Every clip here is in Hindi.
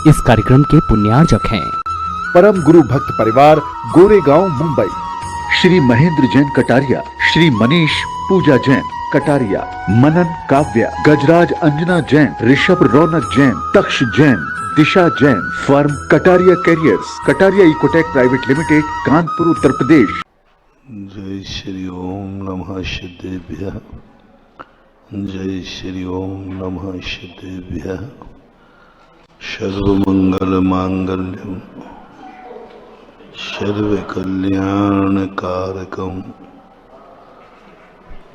इस कार्यक्रम के पुण्यार्जक हैं परम गुरु भक्त परिवार, Goregaon, Mumbai. Shri Mahendra Jain Kataria, Shri Manish Pooja Jain Kataria, Manan Kavya, Gajraj Anjana Jain, Rishabh Raunak Jain, Taksh Jain, Disha Jain, firm Kataria carriers, Kataria Ecotech private limited, Kanpur, Uttar Pradesh. जय श्री ओम नमः सिद्धेभ्यः। जय श्री ओम नमः सिद्धेभ्यः। सर्वमंगल मांगल्यम सर्वकल्याण कारकम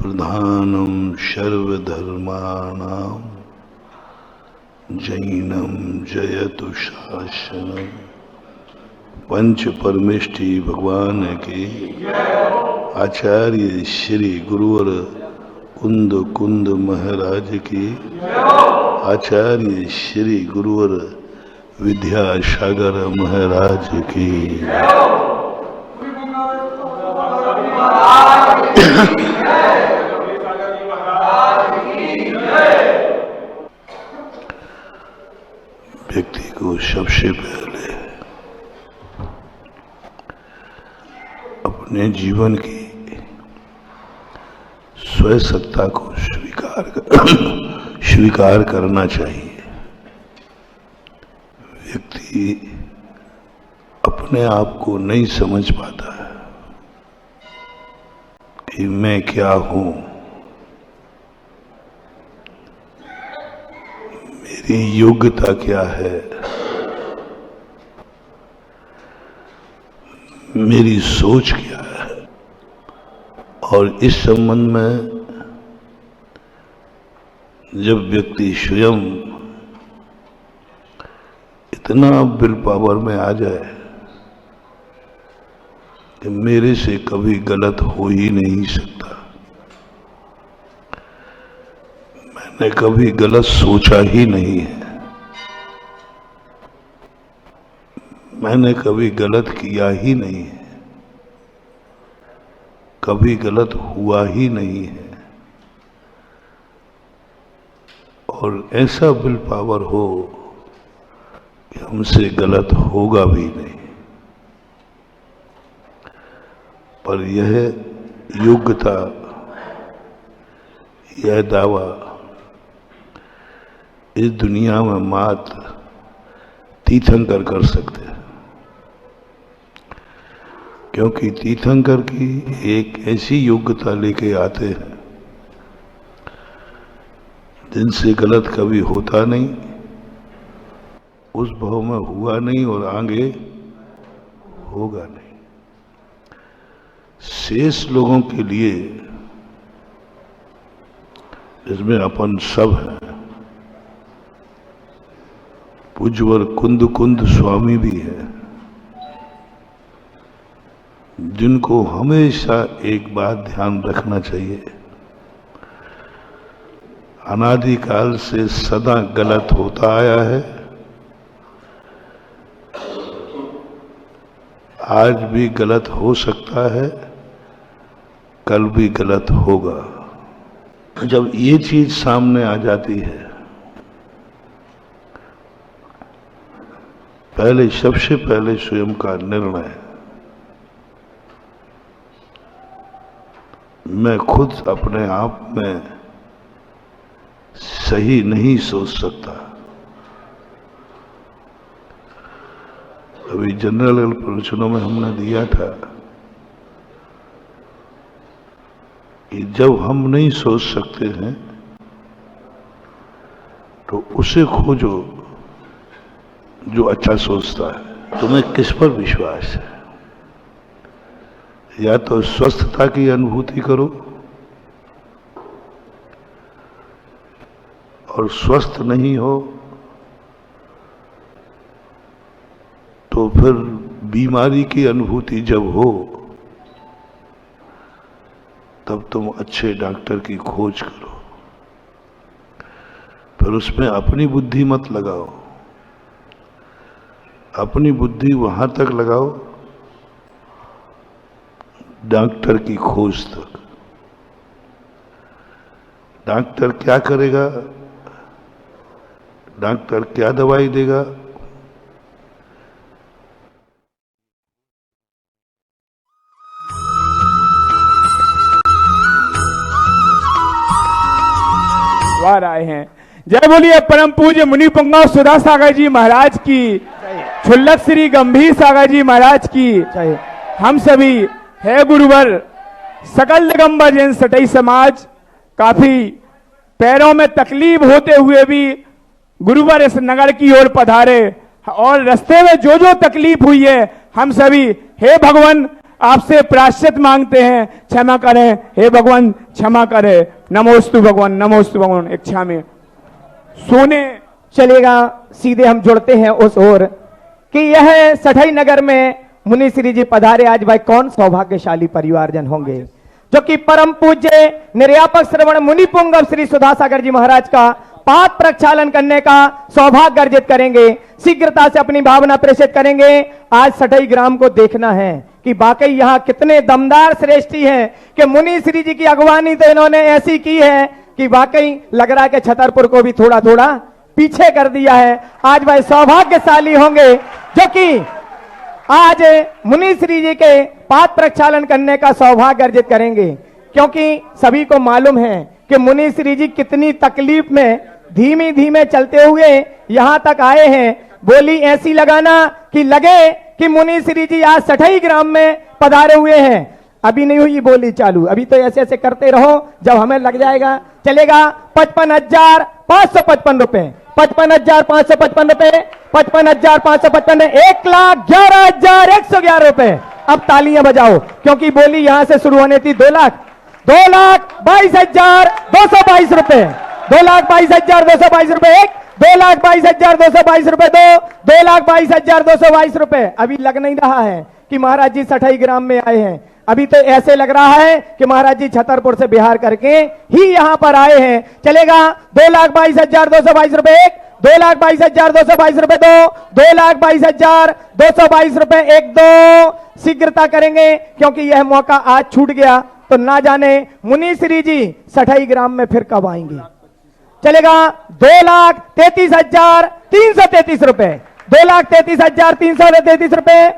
प्रधानम सर्वधर्माणां जैनम जयतु शासनम। पंच परमेष्ठी भगवान के आचार्य श्री गुरुवर कुंद कुंद महाराज की, आचार्य श्री गुरुवर विद्यासागर महाराज की। व्यक्ति को सबसे पहले अपने जीवन की स्वसत्ता को स्वीकार करना चाहिए। व्यक्ति अपने आप को नहीं समझ पाता है कि मैं क्या हूं, मेरी योग्यता क्या है, मेरी सोच क्या है। और इस संबंध में जब व्यक्ति स्वयं इतना विल पावर में आ जाए कि मेरे से कभी गलत हो ही नहीं सकता, मैंने कभी गलत सोचा ही नहीं है, मैंने कभी गलत किया ही नहीं है, कभी गलत हुआ ही नहीं है, और ऐसा विल पावर हो कि हमसे गलत होगा भी नहीं। पर यह योग्यता, यह दावा इस दुनिया में मात्र तीर्थंकर कर सकते हैं, क्योंकि तीर्थंकर की एक ऐसी योग्यता लेके आते हैं जिनसे गलत कभी होता नहीं, उस भाव में हुआ नहीं और आगे होगा नहीं। शेष लोगों के लिए, जिसमें अपन सब हैं, पूज्यवर कुंद कुंद स्वामी भी है, जिनको हमेशा एक बात ध्यान रखना चाहिए, अनादिकाल से सदा गलत होता आया है, आज भी गलत हो सकता है, कल भी गलत होगा। जब ये चीज सामने आ जाती है, सबसे पहले स्वयं का निर्णय, मैं खुद अपने आप में सही नहीं सोच सकता। अभी जनरल प्रवचनों में हमने दिया था कि जब हम नहीं सोच सकते हैं तो उसे खोजो जो अच्छा सोचता है। तुम्हें किस पर विश्वास है? या तो स्वस्थता की अनुभूति करो, और स्वस्थ नहीं हो तो फिर बीमारी की अनुभूति जब हो तब तुम अच्छे डॉक्टर की खोज करो। फिर उसमें अपनी बुद्धि मत लगाओ, अपनी बुद्धि वहां तक लगाओ डॉक्टर की खोज तक। डॉक्टर क्या करेगा, डॉक्टर क्या दवाई देगा, परिवार आए हैं। जय बोलिए परम पूज्य मुनि पुंगव सुधा सागर जी महाराज की, छुल्लक श्री गंभीर सागर जी महाराज की। हम सभी है गुरुवर सकल दिगंबर जैन सटई समाज काफी पैरों में तकलीफ होते हुए भी गुरुवर इस नगर की ओर पधारे और रास्ते में जो जो तकलीफ हुई है हम सभी हे भगवान आपसे प्रायश्चित मांगते हैं, क्षमा करें हे भगवान, क्षमा करें। नमोस्तु भगवान, नमोस्तु भगवान। इच्छा में सोने चलेगा। सीधे हम जुड़ते हैं उस ओर कि यह सठई नगर में मुनि श्री जी पधारे। आज भाई कौन सौभाग्यशाली परिवारजन होंगे जो कि परम पूज्य निर्यापक श्रवण मुनि पुंगव श्री सुधा सागर जी महाराज का पाद प्रक्षालन करने का सौभाग्य अर्जित करेंगे। शीघ्रता से अपनी भावना प्रेषित करेंगे। आज सठई ग्राम को देखना है कि वाकई यहाँ कितने दमदार श्रेष्ठी हैं कि मुनि श्री जी की अगवानी तो इन्होंने ऐसी की है कि वाकई लग रहा है कि छतरपुर को भी थोड़ा थोड़ा पीछे कर दिया है। आज भाई सौभाग्यशाली होंगे जो कि आज मुनि श्री जी के पाद प्रक्षालन करने का सौभाग्य अर्जित करेंगे, क्योंकि सभी को मालूम है कि मुनि श्री जी कितनी तकलीफ में धीमे धीमे चलते हुए यहां तक आए हैं। बोली ऐसी लगाना कि लगे कि मुनि श्री जी आज सठई ग्राम में पधारे हुए हैं। अभी नहीं हुई बोली चालू, अभी तो ऐसे ऐसे करते रहो, जब हमें लग जाएगा चलेगा। 55,555 रुपए, 55,555 रुपए, 55,555, 1,11,111 रुपए। अब तालियां बजाओ क्योंकि बोली यहां से शुरू होने थी 2,22,222 रुपए, 2,22,222 रुपए, 1, 2,22,222 रुपए, 2,22,222 रुपए। अभी लग नहीं रहा है कि महाराज जी सठई ग्राम में आए हैं। अभी तो ऐसे लग रहा है कि महाराज जी छतरपुर से बिहार करके ही यहां पर आए हैं। चलेगा। 2,22,222 रुपए, 1, 2,22,222 रुपए, 2, 2,22,222 रुपए, 1, 2। शीघ्रता करेंगे क्योंकि यह मौका आज छूट गया तो ना जाने मुनि श्री जी सठई ग्राम में फिर कब आएंगे। चलेगा। 2,33,333 रुपए, 2,33,333 रुपए,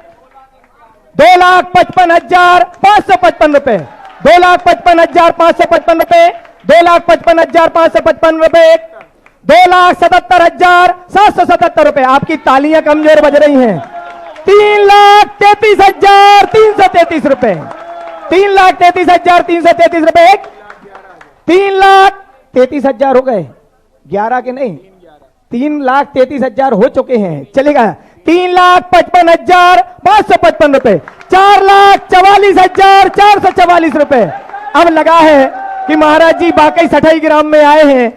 2,55,555 रुपए, 2,55,555 रुपए, 2,55,555 रुपए, 2,77,777 रुपए। आपकी तालियां कमजोर बज रही हैं। 3,33,333 रुपए, 3,33,333 रुपए, 3,33,000 हो गए, 11 के नहीं, 3,33,000 हो चुके हैं। चलेगा। 3,55,555 रुपए, 4,44,444 रुपए। अब लगा है कि महाराज जी वाकई सठई ग्राम में आए हैं।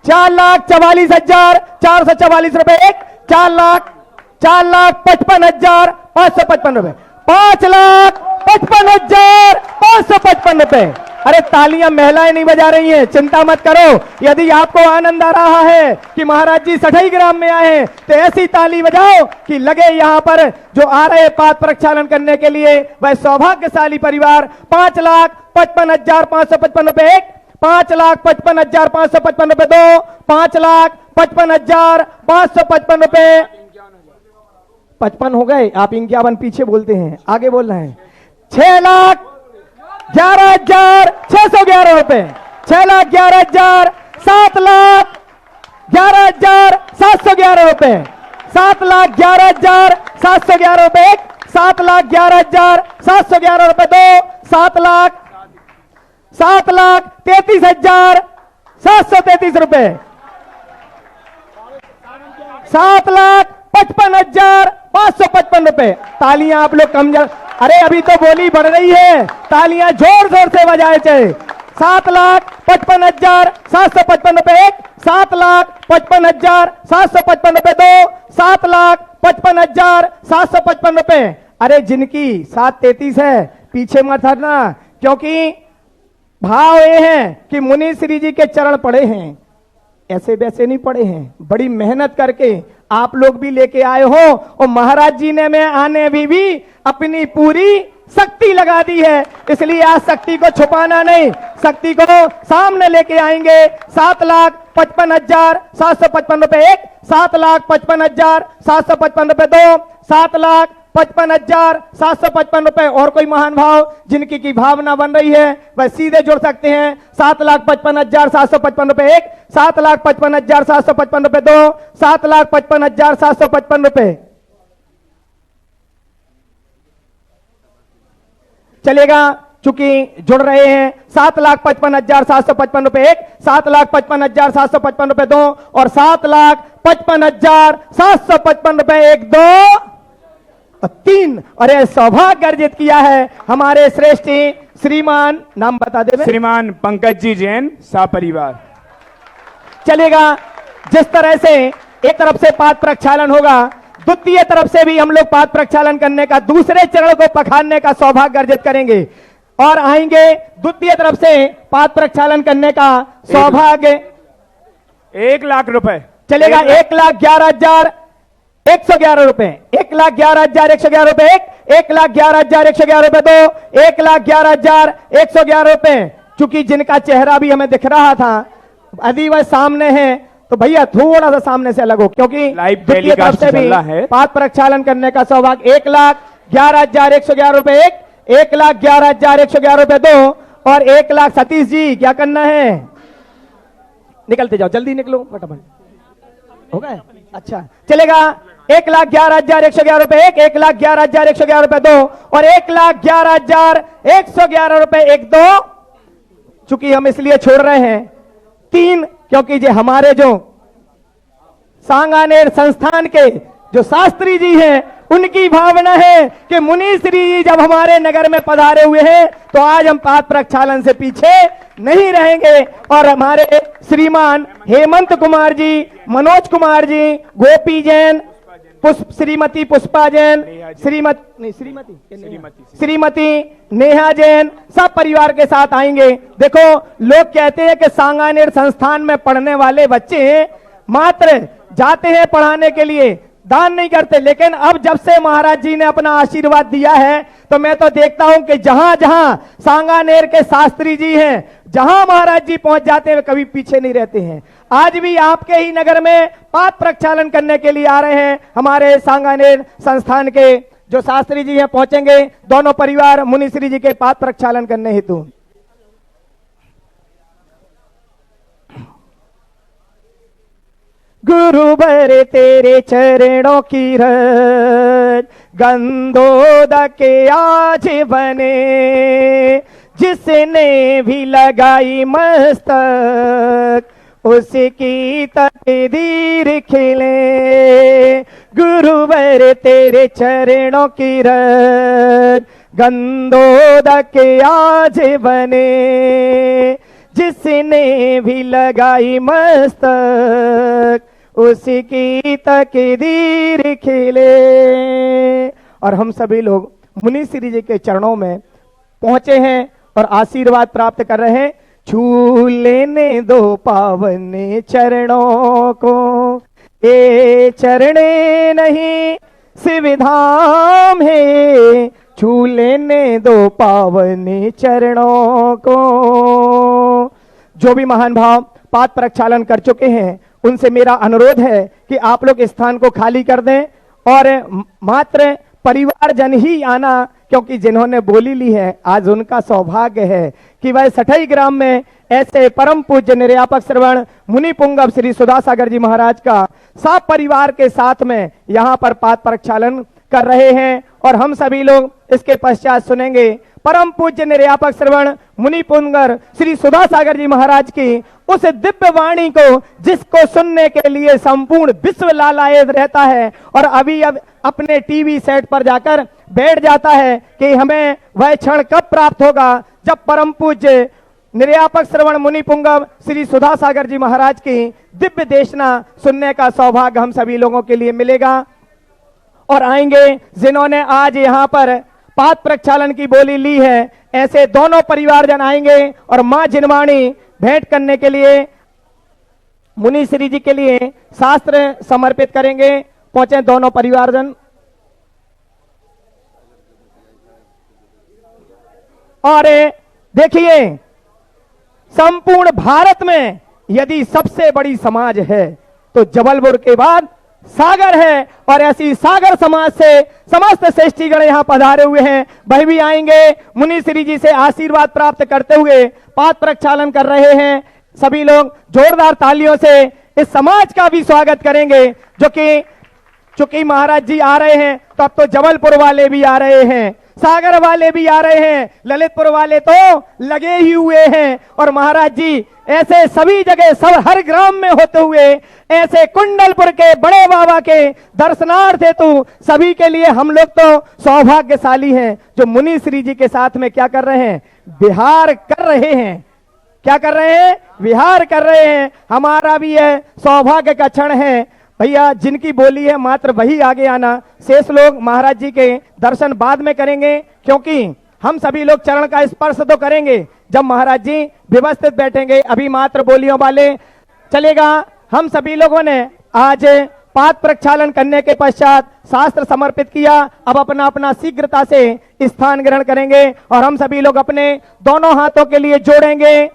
4,44,444 रुपए, 1, 4,55,555 रुपए, 5,55,555 रुपए। अरे तालियां महिलाएं नहीं बजा रही हैं, चिंता मत करो। यदि आपको आनंद आ रहा है कि महाराज जी सठई ग्राम में आए हैं तो ऐसी ताली बजाओ कि लगे यहां पर जो आ रहे पाद प्रक्षालन करने के लिए वह सौभाग्यशाली परिवार। 5,55,555 रुपए, 1, 5,55,555 रुपए, 2, 5,55,555 रुपए। 55 हो गए, आप 51 पीछे बोलते हैं, आगे बोल रहे हैं। 6,11,611 रुपए, 6,11,000, 7,11,711 रुपए, 7,11,711 रुपए, 7,11,711 रुपए, 2, 7,33,733 रुपए, 7,55,555 रुपए। तालियां आप लोग कम। अरे अभी तो बोली बढ़ रही है, तालियां जोर जोर से बजाए चाहे। 7,55,755 रुपए, 1, 7,55,755 रुपए, 2, 7,55,755 रुपए। अरे जिनकी 7,33 है पीछे मत हटना, क्योंकि भाव ये है कि मुनि श्री जी के चरण पड़े हैं, ऐसे वैसे नहीं पड़े हैं। बड़ी मेहनत करके आप लोग भी लेके आए हो और महाराज जी ने में आने भी अपनी पूरी शक्ति लगा दी है। इसलिए आज शक्ति को छुपाना नहीं, शक्ति को सामने लेके आएंगे। 7,55,755 रुपए, 1, 7,55,755 रुपए, 2, 55,755 रुपए। और कोई महान भाव जिनकी की भावना बन रही है वह सीधे जुड़ सकते हैं। 7,55,755 रुपए एक, 7,55,755 रुपए दो, 7,55,755 रुपए। चलेगा, चूंकि जुड़ रहे हैं। 7,55,755 रुपए एक, 7,55,755 रुपए दो और 7,55,755 रुपए एक, दो और तीन। और यह सौभाग्य अर्जित किया है हमारे श्रेष्ठ श्रीमान, नाम बता दे श्रीमान पंकज जी जैन सपरिवार। चलेगा, जिस तरह से एक तरफ से पाद प्रक्षालन होगा, द्वितीय तरफ से भी हम लोग पाद प्रक्षालन करने का, दूसरे चरण को पखारने का सौभाग्य अर्जित करेंगे और आएंगे द्वितीय तरफ से पाद प्रक्षालन करने का सौभाग्य। 1,00,000 रुपए चलेगा, 1,11,111 रुपए, 1,11,111 रुपए एक, 1,11,111 रुपए दो, 1,11,111 रुपए। चूंकि जिनका चेहरा भी हमें दिख रहा था, यदि वह सामने है तो भैया थोड़ा सा सामने से अलग हो, क्योंकि लाइव द्वितीय तरफ से भी पाद प्रक्षालन करने का सौभाग्य। 1,11,111 रुपए एक, 1,11,111 रुपए दो और 1,00,000। सतीश जी क्या करना है, निकलते जाओ, जल्दी निकलो फटाफट, हो गए। अच्छा चलेगा, 1,11,111 रुपए एक, 1,11,111 रुपए दो और 1,11,111 रुपए एक, दो। चूंकि हम इसलिए छोड़ रहे हैं तीन, क्योंकि जो हमारे जो सांगानेर संस्थान के जो शास्त्री जी हैं, उनकी भावना है कि मुनि श्री जी जब हमारे नगर में पधारे हुए हैं तो आज हम पाद प्रक्षालन से पीछे नहीं रहेंगे। और हमारे श्रीमान हेमंत कुमार जी, मनोज कुमार जी, गोपी जैन, श्रीमती पुष्पा जैन, श्रीमती नेहा जैन सब परिवार के साथ आएंगे। देखो, लोग कहते हैं कि सांगानेर संस्थान में पढ़ने वाले बच्चे मात्र जाते हैं पढ़ाने के लिए, दान नहीं करते, लेकिन अब जब से महाराज जी ने अपना आशीर्वाद दिया है तो मैं तो देखता हूं कि जहां जहां सांगानेर के शास्त्री जी हैं, जहां महाराज जी पहुंच जाते हैं कभी पीछे नहीं रहते हैं। आज भी आपके ही नगर में पाद प्रक्षालन करने के लिए आ रहे हैं हमारे सांगानेर संस्थान के जो शास्त्री जी हैं, पहुंचेंगे दोनों परिवार मुनिश्री जी के पाद प्रक्षालन करने हेतु। गुरुवर तेरे चरणों की रज गंधोद के आज बने, जिसने भी लगाई मस्तक उसकी तकदीर खिले। गुरुवर तेरे चरणों की रज गंधोद के आज बने, जिसने भी लगाई मस्तक उसकी तकदीर खिले। और हम सभी लोग मुनि श्री जी के चरणों में पहुंचे हैं और आशीर्वाद प्राप्त कर रहे हैं। छू लेने दो पावन चरणों को, ये चरणे नहीं शिवधाम है, छू लेने दो पावन चरणों को। जो भी महान भाव पाद प्रक्षालन कर चुके हैं उनसे मेरा अनुरोध है कि आप लोग स्थान को खाली कर दें और मात्र परिवारजन ही आना, क्योंकि जिन्होंने बोली ली है आज उनका सौभाग्य है कि वह सठई ग्राम में ऐसे परम पूज्य निर्यापक श्रवण मुनि पुंगव श्री सुधासागर जी महाराज का सब परिवार के साथ में यहाँ पर पाद प्रक्षालन कर रहे हैं। और हम सभी लोग इसके पश्चात सुनेंगे परम पूज्य निर्यापक श्रवण मुनि पुंगर श्री सुधासागर जी महाराज की उस दिव्य वाणी को, जिसको सुनने के लिए संपूर्ण विश्व लालायित रहता है और अभी अब अपने टीवी सेट पर जाकर बैठ जाता है कि हमें वह क्षण कब प्राप्त होगा जब परम पूज्य निर्यापक श्रवण मुनि पुंगव श्री सुधासागर जी महाराज की दिव्य देशना सुनने का सौभाग्य हम सभी लोगों के लिए मिलेगा। और आएंगे जिन्होंने आज यहाँ पर पाद प्रक्षालन की बोली ली है, ऐसे दोनों परिवारजन आएंगे और मां जिनवाणी भेंट करने के लिए मुनि श्री जी के लिए शास्त्र समर्पित करेंगे। पहुंचे दोनों परिवारजन। और देखिए, संपूर्ण भारत में यदि सबसे बड़ी समाज है तो जबलपुर के बाद सागर है और ऐसी सागर समाज से समस्त श्रेष्ठीगण यहाँ पधारे हुए हैं। वह भी आएंगे मुनि श्री जी से आशीर्वाद प्राप्त करते हुए पाद प्रक्षालन कर रहे हैं। सभी लोग जोरदार तालियों से इस समाज का भी स्वागत करेंगे। जो कि चूंकि महाराज जी आ रहे हैं तो अब तो जबलपुर वाले भी आ रहे हैं, सागर वाले भी आ रहे हैं, ललितपुर वाले तो लगे ही हुए हैं। और महाराज जी ऐसे सभी जगह सब हर ग्राम में होते हुए ऐसे कुंडलपुर के बड़े बाबा के दर्शनार्थ हेतु सभी के लिए हम लोग तो सौभाग्यशाली हैं जो मुनि श्री जी के साथ में क्या कर रहे हैं, विहार कर रहे हैं। क्या कर रहे हैं, विहार कर रहे हैं। हमारा भी यह सौभाग्य का क्षण है भैया। जिनकी बोली है मात्र वही आगे आना, शेष लोग महाराज जी के दर्शन बाद में करेंगे, क्योंकि हम सभी लोग चरण का स्पर्श तो करेंगे जब महाराज जी व्यवस्थित बैठेंगे। अभी मात्र बोलियों वाले चलेगा। हम सभी लोगों ने आज पाद प्रक्षालन करने के पश्चात शास्त्र समर्पित किया। अब अपना अपना शीघ्रता से स्थान ग्रहण करेंगे और हम सभी लोग अपने दोनों हाथों के लिए जोड़ेंगे,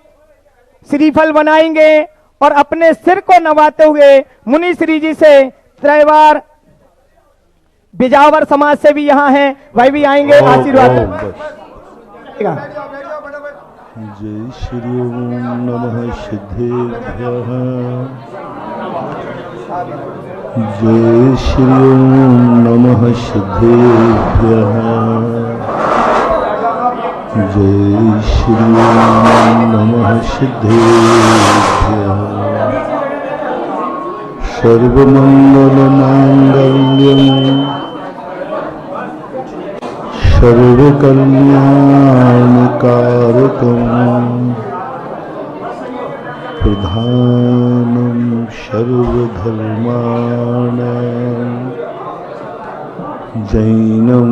श्रीफल बनाएंगे और अपने सिर को नवाते हुए मुनि श्री जी से त्रैवार बिजावर समाज से भी यहाँ हैं, वह भी आएंगे आशीर्वाद। जय श्री ओम नमः सिद्धेभ्यः। जय श्री ओम नमः सिद्धेभ्यः। जय श्री ओम नमः सिद्धेभ्यः। सर्वमंगल मांगल्यं सर्वकल्याणकारकं प्रधानं सर्वधर्माणां जैनं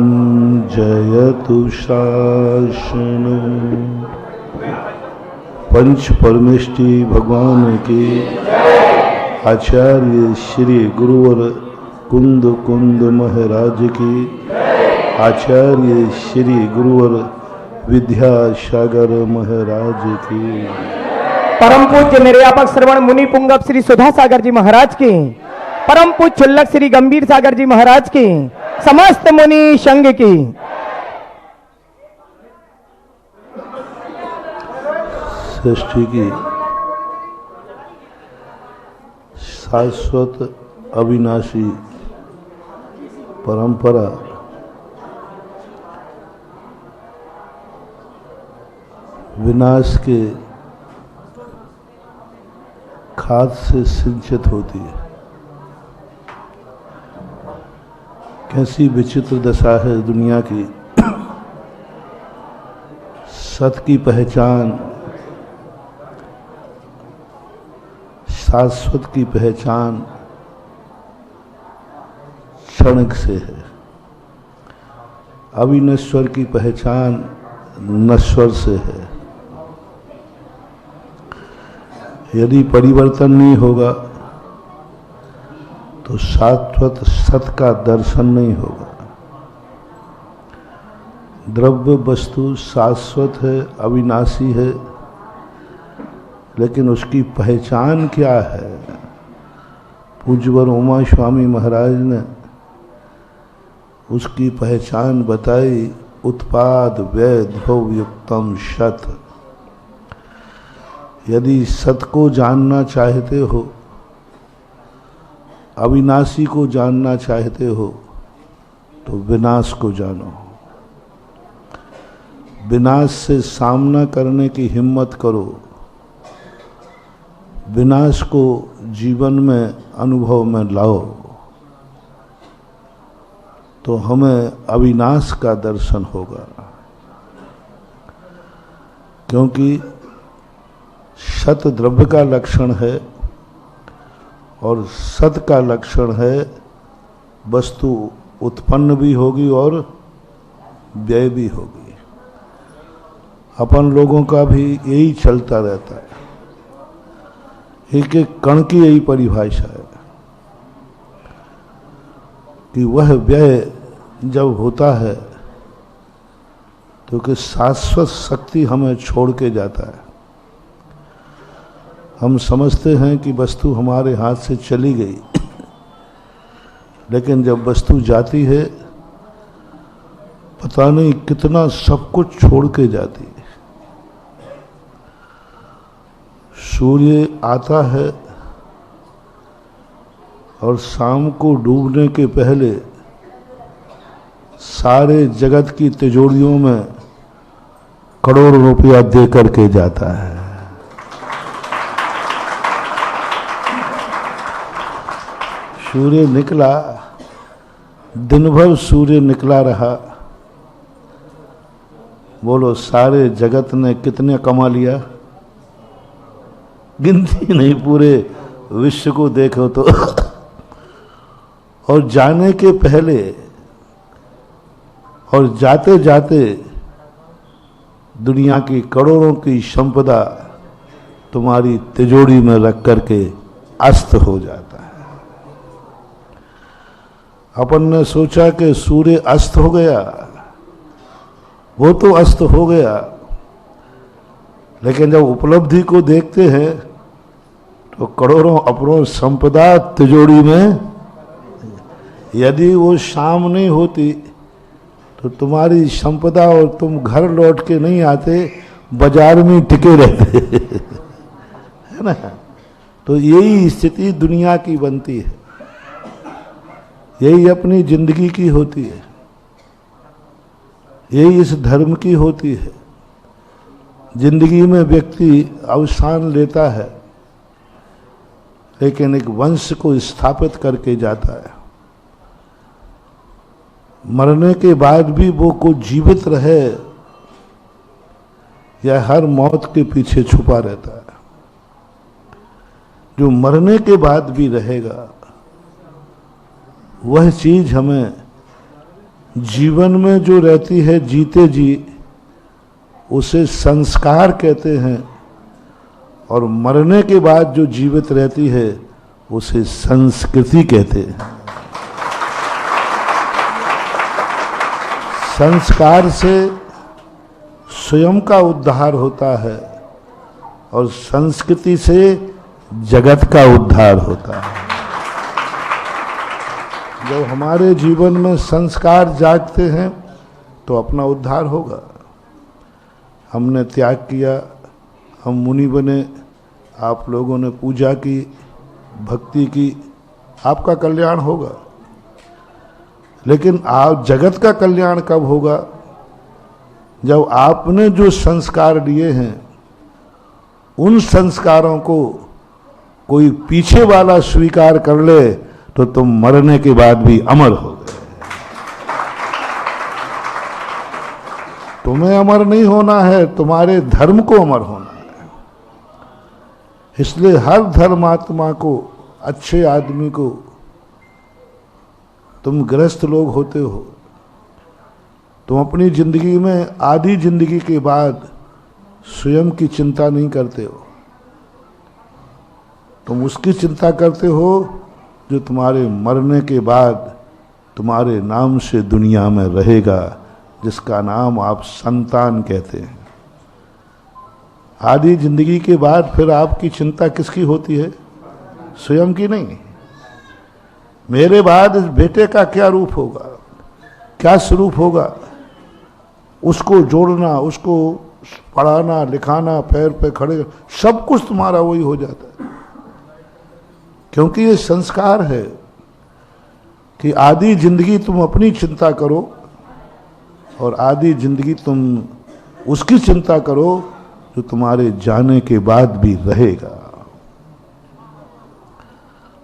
जयतु शासनम्। पंच परमेष्टि भगवान के आचार्य श्री गुरुवर कुंद कुंद महाराज की, आचार्य श्री गुरुवर विद्यासागर महाराज की, परम पूज्य निर्यापक श्रवण मुनि पुंगव श्री सुधा सागर जी महाराज की, परम पूज्य छुल्लक श्री गंभीर सागर जी महाराज की, समस्त मुनि संघ की। सृष्टि की शाश्वत अविनाशी परंपरा विनाश के खाद से सिंचित होती है। कैसी विचित्र दशा है दुनिया की। सत की पहचान, शाश्वत की पहचान क्षणिक से है। अविनश्वर की पहचान नश्वर से है। यदि परिवर्तन नहीं होगा तो शाश्वत सत का दर्शन नहीं होगा। द्रव्य वस्तु शाश्वत है, अविनाशी है, लेकिन उसकी पहचान क्या है? पूज्यवर उमा स्वामी महाराज ने उसकी पहचान बताई। उत्पाद वैधव्युक्तम सत। यदि सत को जानना चाहते हो, अविनाशी को जानना चाहते हो, तो विनाश को जानो। विनाश से सामना करने की हिम्मत करो। विनाश को जीवन में अनुभव में लाओ तो हमें अविनाश का दर्शन होगा। क्योंकि सत द्रव्य का लक्षण है और सत का लक्षण है वस्तु उत्पन्न भी होगी और व्यय भी होगी। अपन लोगों का भी यही चलता रहता है। एक एक कण की यही परिभाषा है कि वह व्यय जब होता है तो कि शाश्वत शक्ति हमें छोड़ के जाता है। हम समझते हैं कि वस्तु हमारे हाथ से चली गई, लेकिन जब वस्तु जाती है पता नहीं कितना सब कुछ छोड़ के जाती है। सूर्य आता है और शाम को डूबने के पहले सारे जगत की तिजोरियों में करोड़ों रुपया दे करके जाता है। सूर्य निकला, दिन भर सूर्य निकला रहा, बोलो सारे जगत ने कितने कमा लिया? गिनती नहीं, पूरे विश्व को देखो तो। और जाने के पहले और जाते जाते दुनिया की करोड़ों की संपदा तुम्हारी तिजोरी में रख करके अस्त हो जाता है। अपन ने सोचा कि सूर्य अस्त हो गया, वो तो अस्त हो गया, लेकिन जब उपलब्धि को देखते हैं तो करोड़ों अपनों संपदा तिजोरी में, यदि वो शाम नहीं होती तो तुम्हारी संपदा और तुम घर लौट के नहीं आते, बाजार में टिके रहते है ना। तो यही स्थिति दुनिया की बनती है, यही अपनी जिंदगी की होती है, यही इस धर्म की होती है। जिंदगी में व्यक्ति अवसान लेता है, लेकिन एक वंश को स्थापित करके जाता है। मरने के बाद भी वो को जीवित रहे या हर मौत के पीछे छुपा रहता है। जो मरने के बाद भी रहेगा वह चीज हमें जीवन में जो रहती है जीते जी, उसे संस्कार कहते हैं, और मरने के बाद जो जीवित रहती है उसे संस्कृति कहते हैं। संस्कार से स्वयं का उद्धार होता है और संस्कृति से जगत का उद्धार होता है। जब हमारे जीवन में संस्कार जागते हैं तो अपना उद्धार होगा। हमने त्याग किया, हम मुनि बने, आप लोगों ने पूजा की, भक्ति की, आपका कल्याण होगा। लेकिन आप जगत का कल्याण कब होगा? जब आपने जो संस्कार लिए हैं उन संस्कारों को कोई पीछे वाला स्वीकार कर ले तो तुम मरने के बाद भी अमर हो गए। तुम्हें अमर नहीं होना है, तुम्हारे धर्म को अमर होना है। इसलिए हर धर्मात्मा को, अच्छे आदमी को, तुम गृहस्थ लोग होते हो, तुम अपनी जिंदगी में आधी जिंदगी के बाद स्वयं की चिंता नहीं करते हो। तुम उसकी चिंता करते हो जो तुम्हारे मरने के बाद तुम्हारे नाम से दुनिया में रहेगा, जिसका नाम आप संतान कहते हैं। आधी जिंदगी के बाद फिर आपकी चिंता किसकी होती है? स्वयं की नहीं। मेरे बाद इस बेटे का क्या रूप होगा, क्या स्वरूप होगा, उसको जोड़ना, उसको पढ़ाना लिखाना, पैर पे खड़े, सब कुछ तुम्हारा वही हो जाता है। क्योंकि ये संस्कार है कि आधी जिंदगी तुम अपनी चिंता करो और आधी जिंदगी तुम उसकी चिंता करो जो तुम्हारे जाने के बाद भी रहेगा।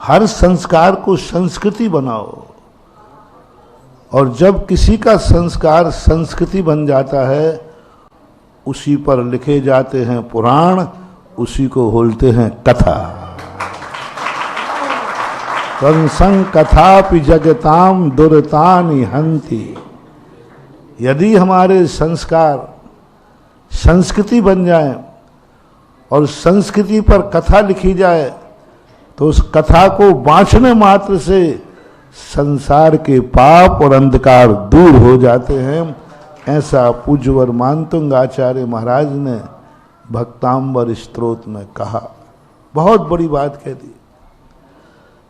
हर संस्कार को संस्कृति बनाओ, और जब किसी का संस्कार संस्कृति बन जाता है, उसी पर लिखे जाते हैं पुराण, उसी को बोलते हैं कथा। संसंग कथापि जगताम दुरतानि हंति। यदि हमारे संस्कार संस्कृति बन जाए और संस्कृति पर कथा लिखी जाए तो उस कथा को बांचने मात्र से संसार के पाप और अंधकार दूर हो जाते हैं। ऐसा पूज्यवर मानतुंग आचार्य महाराज ने भक्तांबर स्तोत्र में कहा। बहुत बड़ी बात कह दी।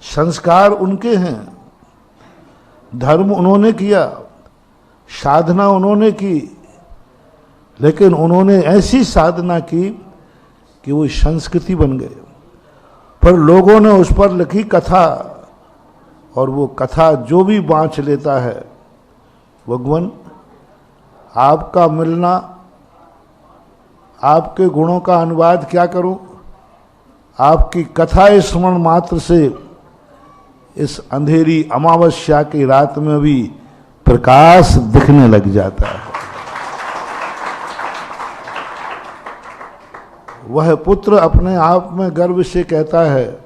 संस्कार उनके हैं धर्म उन्होंने किया, साधना उन्होंने की, लेकिन उन्होंने ऐसी साधना की कि वो संस्कृति बन गए। पर लोगों ने उस पर लिखी कथा, और वो कथा जो भी बाँच लेता है, भगवान आपका मिलना, आपके गुणों का अनुवाद क्या करूं, आपकी कथा स्मरण मात्र से इस अंधेरी अमावस्या की रात में भी प्रकाश दिखने लग जाता है। वह पुत्र अपने आप में गर्व से कहता है,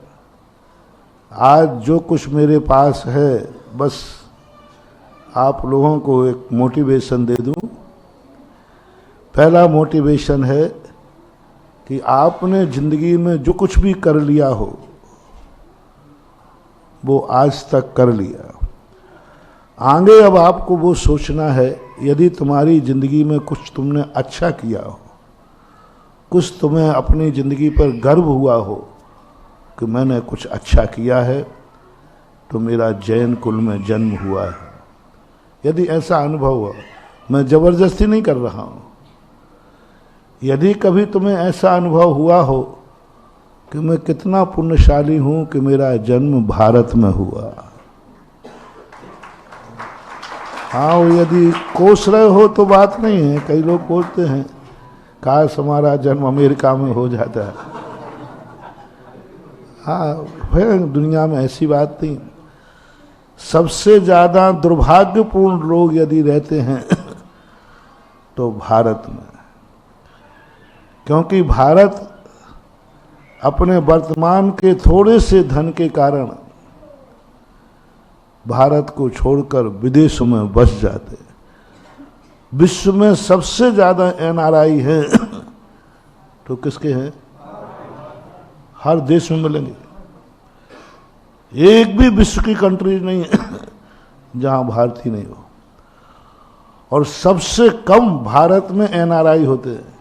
आज जो कुछ मेरे पास है बस आप लोगों को एक मोटिवेशन दे दूं। पहला मोटिवेशन है कि आपने जिंदगी में जो कुछ भी कर लिया हो वो आज तक कर लिया। आगे अब आपको वो सोचना है, यदि तुम्हारी जिंदगी में कुछ तुमने अच्छा किया हो, कुछ तुम्हें अपनी जिंदगी पर गर्व हुआ हो कि मैंने कुछ अच्छा किया है, तो मेरा जैन कुल में जन्म हुआ है। यदि ऐसा अनुभव हो, मैं जबरदस्ती नहीं कर रहा हूं, यदि कभी तुम्हें ऐसा अनुभव हुआ हो कि मैं कितना पुण्यशाली हूं कि मेरा जन्म भारत में हुआ, हाँ, यदि कोस रहे हो तो बात नहीं है। कई लोग बोलते हैं काश हमारा जन्म अमेरिका में हो जाता है। हाँ, है दुनिया में ऐसी बात नहीं। सबसे ज्यादा दुर्भाग्यपूर्ण लोग यदि रहते हैं तो भारत में, क्योंकि भारत अपने वर्तमान के थोड़े से धन के कारण भारत को छोड़कर विदेशों में बस जाते। विश्व में सबसे ज्यादा एनआरआई हैं तो किसके हैं? हर देश में मिलेंगे। एक भी विश्व की कंट्री नहीं है जहां भारतीय नहीं हो, और सबसे कम भारत में एनआरआई होते हैं।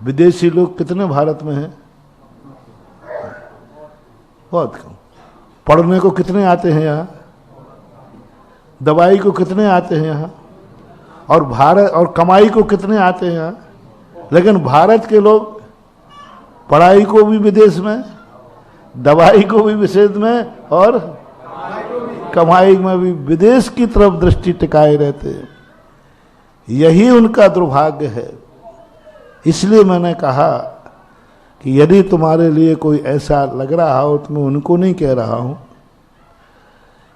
विदेशी लोग कितने भारत में हैं? बहुत कम। पढ़ने को कितने आते हैं यहाँ? दवाई को कितने आते हैं यहाँ? और भारत और कमाई को कितने आते हैं यहाँ? लेकिन भारत के लोग पढ़ाई को भी विदेश में, दवाई को भी विदेश में, और कमाई में भी विदेश की तरफ दृष्टि टिकाए रहते हैं। यही उनका दुर्भाग्य है। इसलिए मैंने कहा कि यदि तुम्हारे लिए कोई ऐसा लग रहा हो, तो मैं उनको नहीं कह रहा हूं,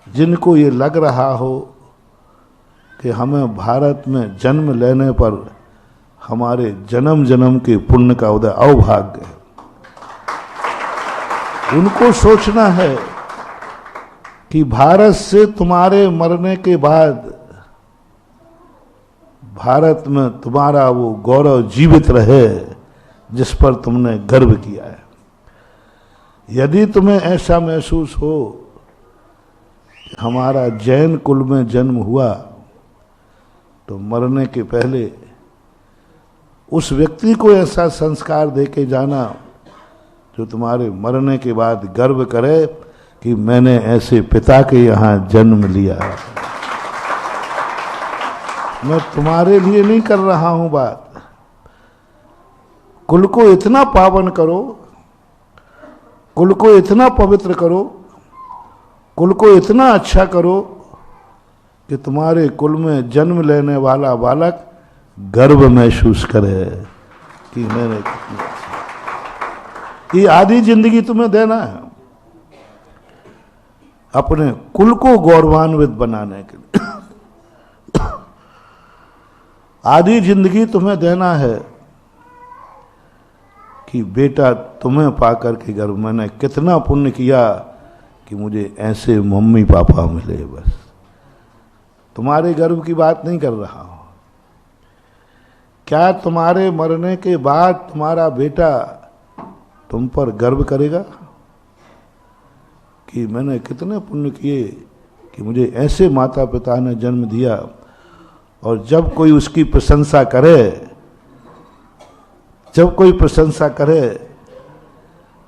जिनको ये लग रहा हो कि हमें भारत में जन्म लेने पर हमारे जन्म जन्म के पुण्य का उदय अभाग्य है, उनको सोचना है कि भारत से तुम्हारे मरने के बाद भारत में तुम्हारा वो गौरव जीवित रहे जिस पर तुमने गर्व किया है। यदि तुम्हें ऐसा महसूस हो कि हमारा जैन कुल में जन्म हुआ, तो मरने के पहले उस व्यक्ति को ऐसा संस्कार देके जाना जो तुम्हारे मरने के बाद गर्व करे कि मैंने ऐसे पिता के यहाँ जन्म लिया। मैं तुम्हारे लिए नहीं कर रहा हूं बात। कुल को इतना पावन करो, कुल को इतना पवित्र करो, कुल को इतना अच्छा करो कि तुम्हारे कुल में जन्म लेने वाला बालक गर्व महसूस करे कि मैंने कितनी अच्छी। ये आधी जिंदगी तुम्हें देना है अपने कुल को गौरवान्वित बनाने के लिए। आधी जिंदगी तुम्हें देना है कि बेटा तुम्हें पाकर के गर्व, मैंने कितना पुण्य किया कि मुझे ऐसे मम्मी पापा मिले। बस तुम्हारे गर्व की बात नहीं कर रहा हूं। क्या तुम्हारे मरने के बाद तुम्हारा बेटा तुम पर गर्व करेगा कि मैंने कितने पुण्य किए कि मुझे ऐसे माता पिता ने जन्म दिया? और जब कोई उसकी प्रशंसा करे, जब कोई प्रशंसा करे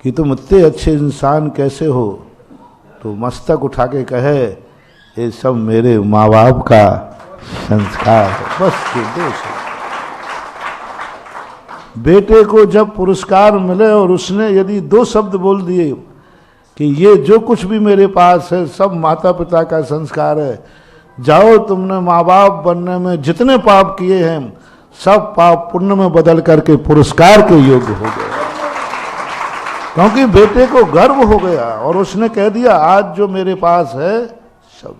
कि तुम इतने अच्छे इंसान कैसे हो, तो मस्तक उठा के कहे ये सब मेरे माँ बाप का संस्कार है, बस ये दोष है। बेटे को जब पुरस्कार मिले और उसने यदि 2 शब्द बोल दिए कि ये जो कुछ भी मेरे पास है सब माता पिता का संस्कार है, जाओ तुमने माँ बाप बनने में जितने पाप किए हैं सब पाप पुण्य में बदल करके पुरस्कार के योग्य हो गए। क्योंकि बेटे को गर्व हो गया और उसने कह दिया आज जो मेरे पास है सब।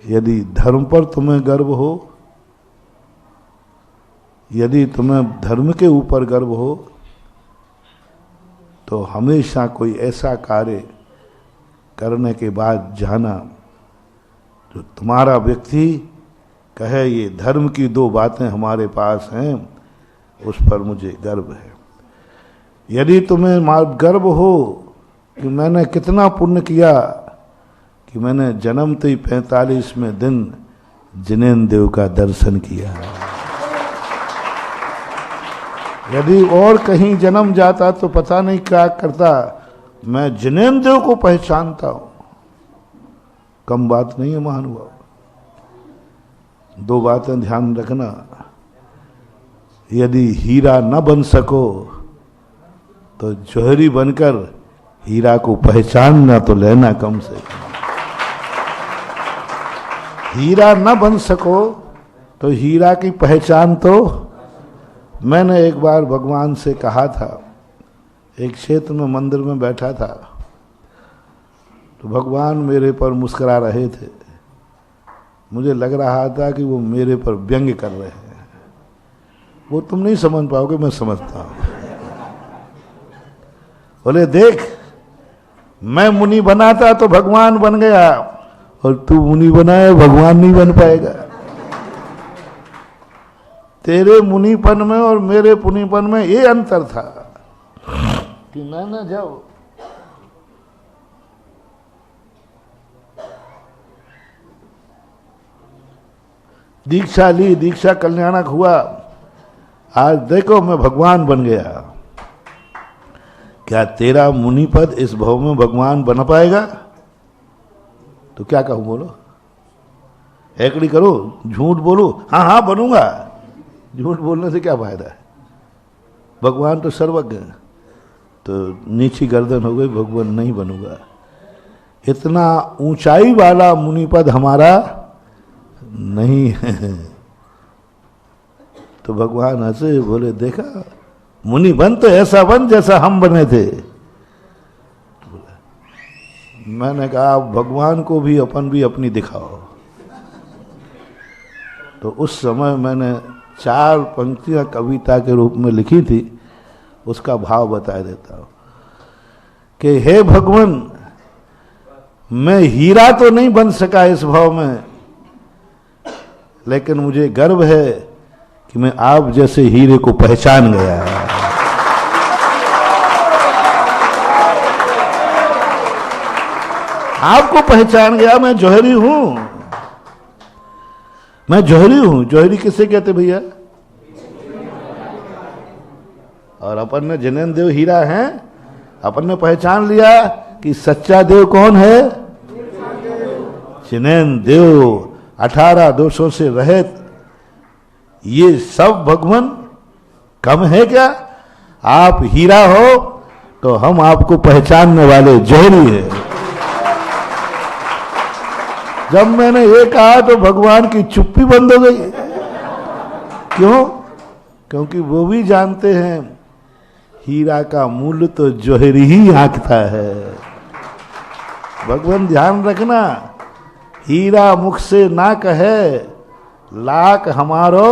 यदि धर्म पर तुम्हें गर्व हो, यदि तुम्हें धर्म के ऊपर गर्व हो, तो हमेशा कोई ऐसा कार्य करने के बाद जाना जो तुम्हारा व्यक्ति कहे ये धर्म की 2 बातें हमारे पास हैं, उस पर मुझे गर्व है। यदि तुम्हें गर्व हो कि मैंने कितना पुण्य किया कि मैंने जन्मते ही 45वें दिन जिनेंद्र देव का दर्शन किया, यदि और कहीं जन्म जाता तो पता नहीं क्या करता, मैं जिनेंद्र देव को पहचानता हूं। कम बात नहीं है महानुभाव। 2 बातें ध्यान रखना, यदि हीरा न बन सको तो जौहरी बनकर हीरा को पहचानना तो लेना कम से कम। हीरा न बन सको तो हीरा की पहचान तो। मैंने एक बार भगवान से कहा था, एक क्षेत्र में मंदिर में बैठा था, तो भगवान मेरे पर मुस्कुरा रहे थे। मुझे लग रहा था कि वो मेरे पर व्यंग्य कर रहे हैं। वो तुम नहीं समझ पाओगे, मैं समझता हूं। बोले देख, मैं मुनि बना था तो भगवान बन गया, और तू मुनि बनाए भगवान नहीं बन पाएगा। तेरे मुनिपन में और मेरे पुनिपन में ये अंतर था कि मैंने जब दीक्षा ली, दीक्षा कल्याणक हुआ, आज देखो मैं भगवान बन गया। क्या तेरा मुनिपद इस भव में भगवान बन पाएगा? तो क्या कहूं, बोलो, एकड़ी करो, झूठ बोलो, हाँ हाँ बनूंगा। झूठ बोलने से क्या फायदा है? भगवान तो सर्वज्ञ है। तो नीची गर्दन हो गई, भगवान नहीं बनूंगा। इतना ऊंचाई वाला मुनिपद हमारा नहीं है। तो भगवान हंसे, बोले देखा, मुनि बन तो ऐसा बन जैसा हम बने थे। मैंने कहा भगवान को भी अपन भी अपनी दिखाओ। तो उस समय मैंने 4 पंक्तियां कविता के रूप में लिखी थी, उसका भाव बता देता हूं कि हे भगवान, मैं हीरा तो नहीं बन सका इस भाव में, लेकिन मुझे गर्व है कि मैं आप जैसे हीरे को पहचान गया। आपको पहचान गया, मैं जौहरी हूं। मैं जौहरी हूं। जौहरी किसे कहते भैया? और अपन ने जिनेंद्र देव हीरा हैं। अपन ने पहचान लिया कि सच्चा देव कौन है? जिनेंद्र देव, 18 दोषों से रहित। ये सब भगवान कम है क्या? आप हीरा हो तो हम आपको पहचानने वाले जौहरी है। जब मैंने ये कहा तो भगवान की चुप्पी बंद हो गई। क्यों? क्योंकि वो भी जानते हैं हीरा का मूल्य तो जौहरी ही आंकता है। भगवान ध्यान रखना, हीरा मुख से ना कहे लाख हमारो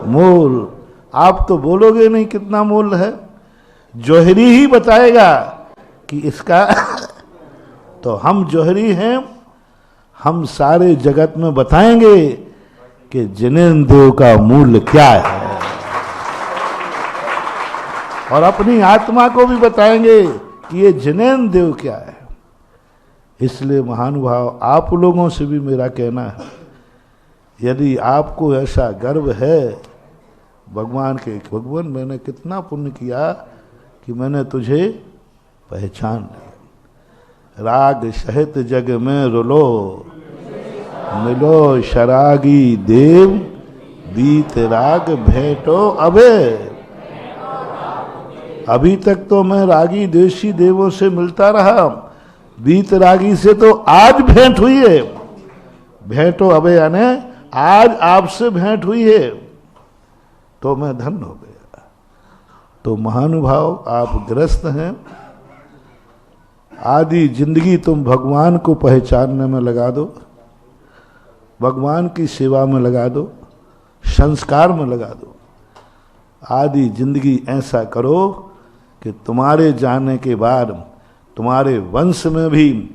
मोल। आप तो बोलोगे नहीं कितना मोल है, जौहरी ही बताएगा कि इसका। तो हम जौहरी हैं, हम सारे जगत में बताएंगे कि जिनेंद्र देव का मूल्य क्या है, और अपनी आत्मा को भी बताएंगे कि ये जिनेंद्र देव क्या है। इसलिए महानुभाव, आप लोगों से भी मेरा कहना है, यदि आपको ऐसा गर्व है भगवान के, भगवान मैंने कितना पुण्य किया कि मैंने तुझे पहचान लिया। राग सहित जग में रुलो, मिलो शरागी देव, बीत राग भेंटो अबे। अभी तक तो मैं रागी देशी देवों से मिलता रहा, बीत रागी से तो आज भेंट हुई है। भेंटो अबे यानी आज आपसे भेंट हुई है तो मैं धन्य हो गया। तो महानुभाव, आप ग्रस्त हैं, आधी जिंदगी तुम भगवान को पहचानने में लगा दो, भगवान की सेवा में लगा दो, संस्कार में लगा दो। आधी जिंदगी ऐसा करो कि तुम्हारे जाने के बाद तुम्हारे वंश में भी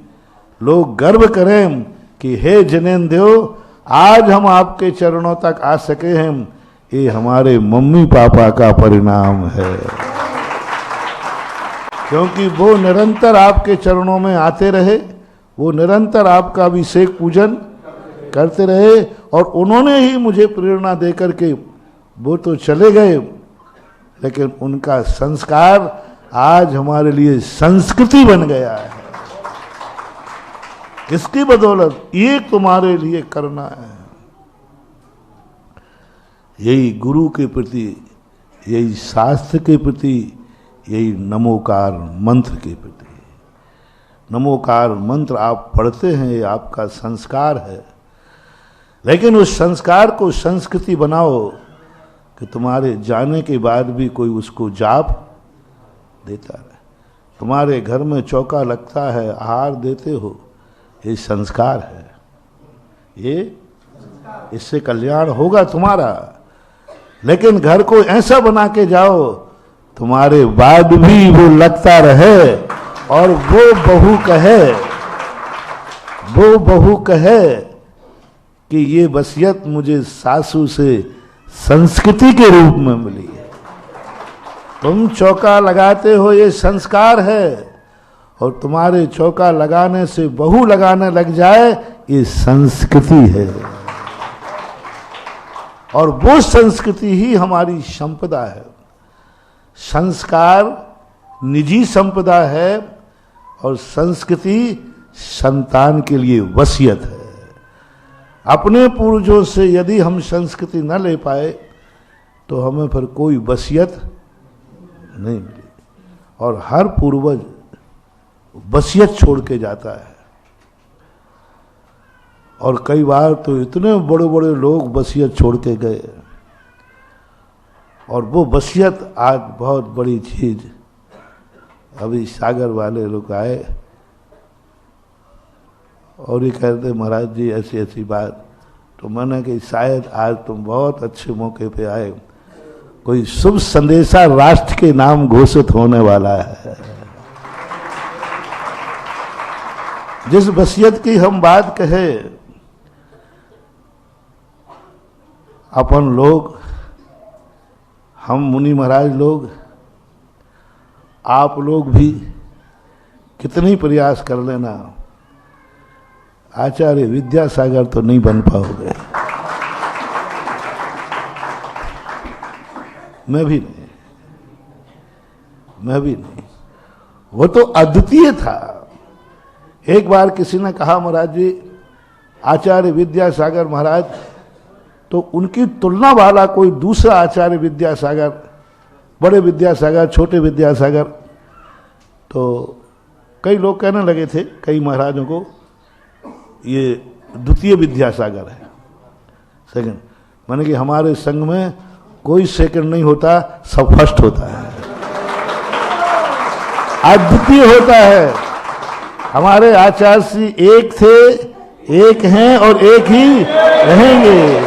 लोग गर्व करें कि हे जनेंद्र, आज हम आपके चरणों तक आ सके हैं, ये हमारे मम्मी पापा का परिणाम है। क्योंकि वो निरंतर आपके चरणों में आते रहे, वो निरंतर आपका अभिषेक पूजन करते रहे, और उन्होंने ही मुझे प्रेरणा देकर के, वो तो चले गए लेकिन उनका संस्कार आज हमारे लिए संस्कृति बन गया है। इसकी बदौलत ये तुम्हारे लिए करना है। यही गुरु के प्रति, यही शास्त्र के प्रति, यही नमोकार मंत्र के प्रति। नमोकार मंत्र आप पढ़ते हैं, ये आपका संस्कार है, लेकिन उस संस्कार को संस्कृति बनाओ कि तुम्हारे जाने के बाद भी कोई उसको जाप देता रहे। तुम्हारे घर में चौका लगता है, आहार देते हो, ये संस्कार है। ये इससे कल्याण होगा तुम्हारा। लेकिन घर को ऐसा बना के जाओ तुम्हारे बाद भी वो लगता रहे, और वो बहू कहे कि ये वसीयत मुझे सासू से संस्कृति के रूप में मिली है। तुम चौका लगाते हो, ये संस्कार है, और तुम्हारे चौका लगाने से बहू लगाने लग जाए, ये संस्कृति है। और वो संस्कृति ही हमारी संपदा है। संस्कार निजी संपदा है, और संस्कृति संतान के लिए वसीयत है। अपने पूर्वजों से यदि हम संस्कृति न ले पाए तो हमें फिर कोई वसीयत नहीं मिली। और हर पूर्वज वसीयत छोड़ के जाता है, और कई बार तो इतने बड़े बड़े लोग वसीयत छोड़ के गए, और वो वसीयत आज बहुत बड़ी चीज। अभी सागर वाले लोग आए और ये कहते महाराज जी ऐसी ऐसी बात, तो मैंने कि शायद आज तुम बहुत अच्छे मौके पे आए, कोई शुभ संदेशा राष्ट्र के नाम घोषित होने वाला है। जिस वसीयत की हम बात कहे, अपन लोग, हम मुनि महाराज लोग, आप लोग भी कितनी प्रयास कर लेना, आचार्य विद्यासागर तो नहीं बन पाओगे। मैं भी नहीं। वो तो अद्वितीय था। एक बार किसी ने कहा महाराज जी आचार्य विद्यासागर महाराज, तो उनकी तुलना वाला कोई दूसरा आचार्य विद्यासागर, बड़े विद्यासागर, छोटे विद्यासागर, तो कई लोग कहने लगे थे, कई महाराजों को, ये द्वितीय विद्यासागर है, सेकंड। माने कि हमारे संघ में कोई सेकंड नहीं होता, सब फर्स्ट होता है, अद्वितीय होता है। हमारे आचार्य श्री एक थे, एक हैं और एक ही रहेंगे।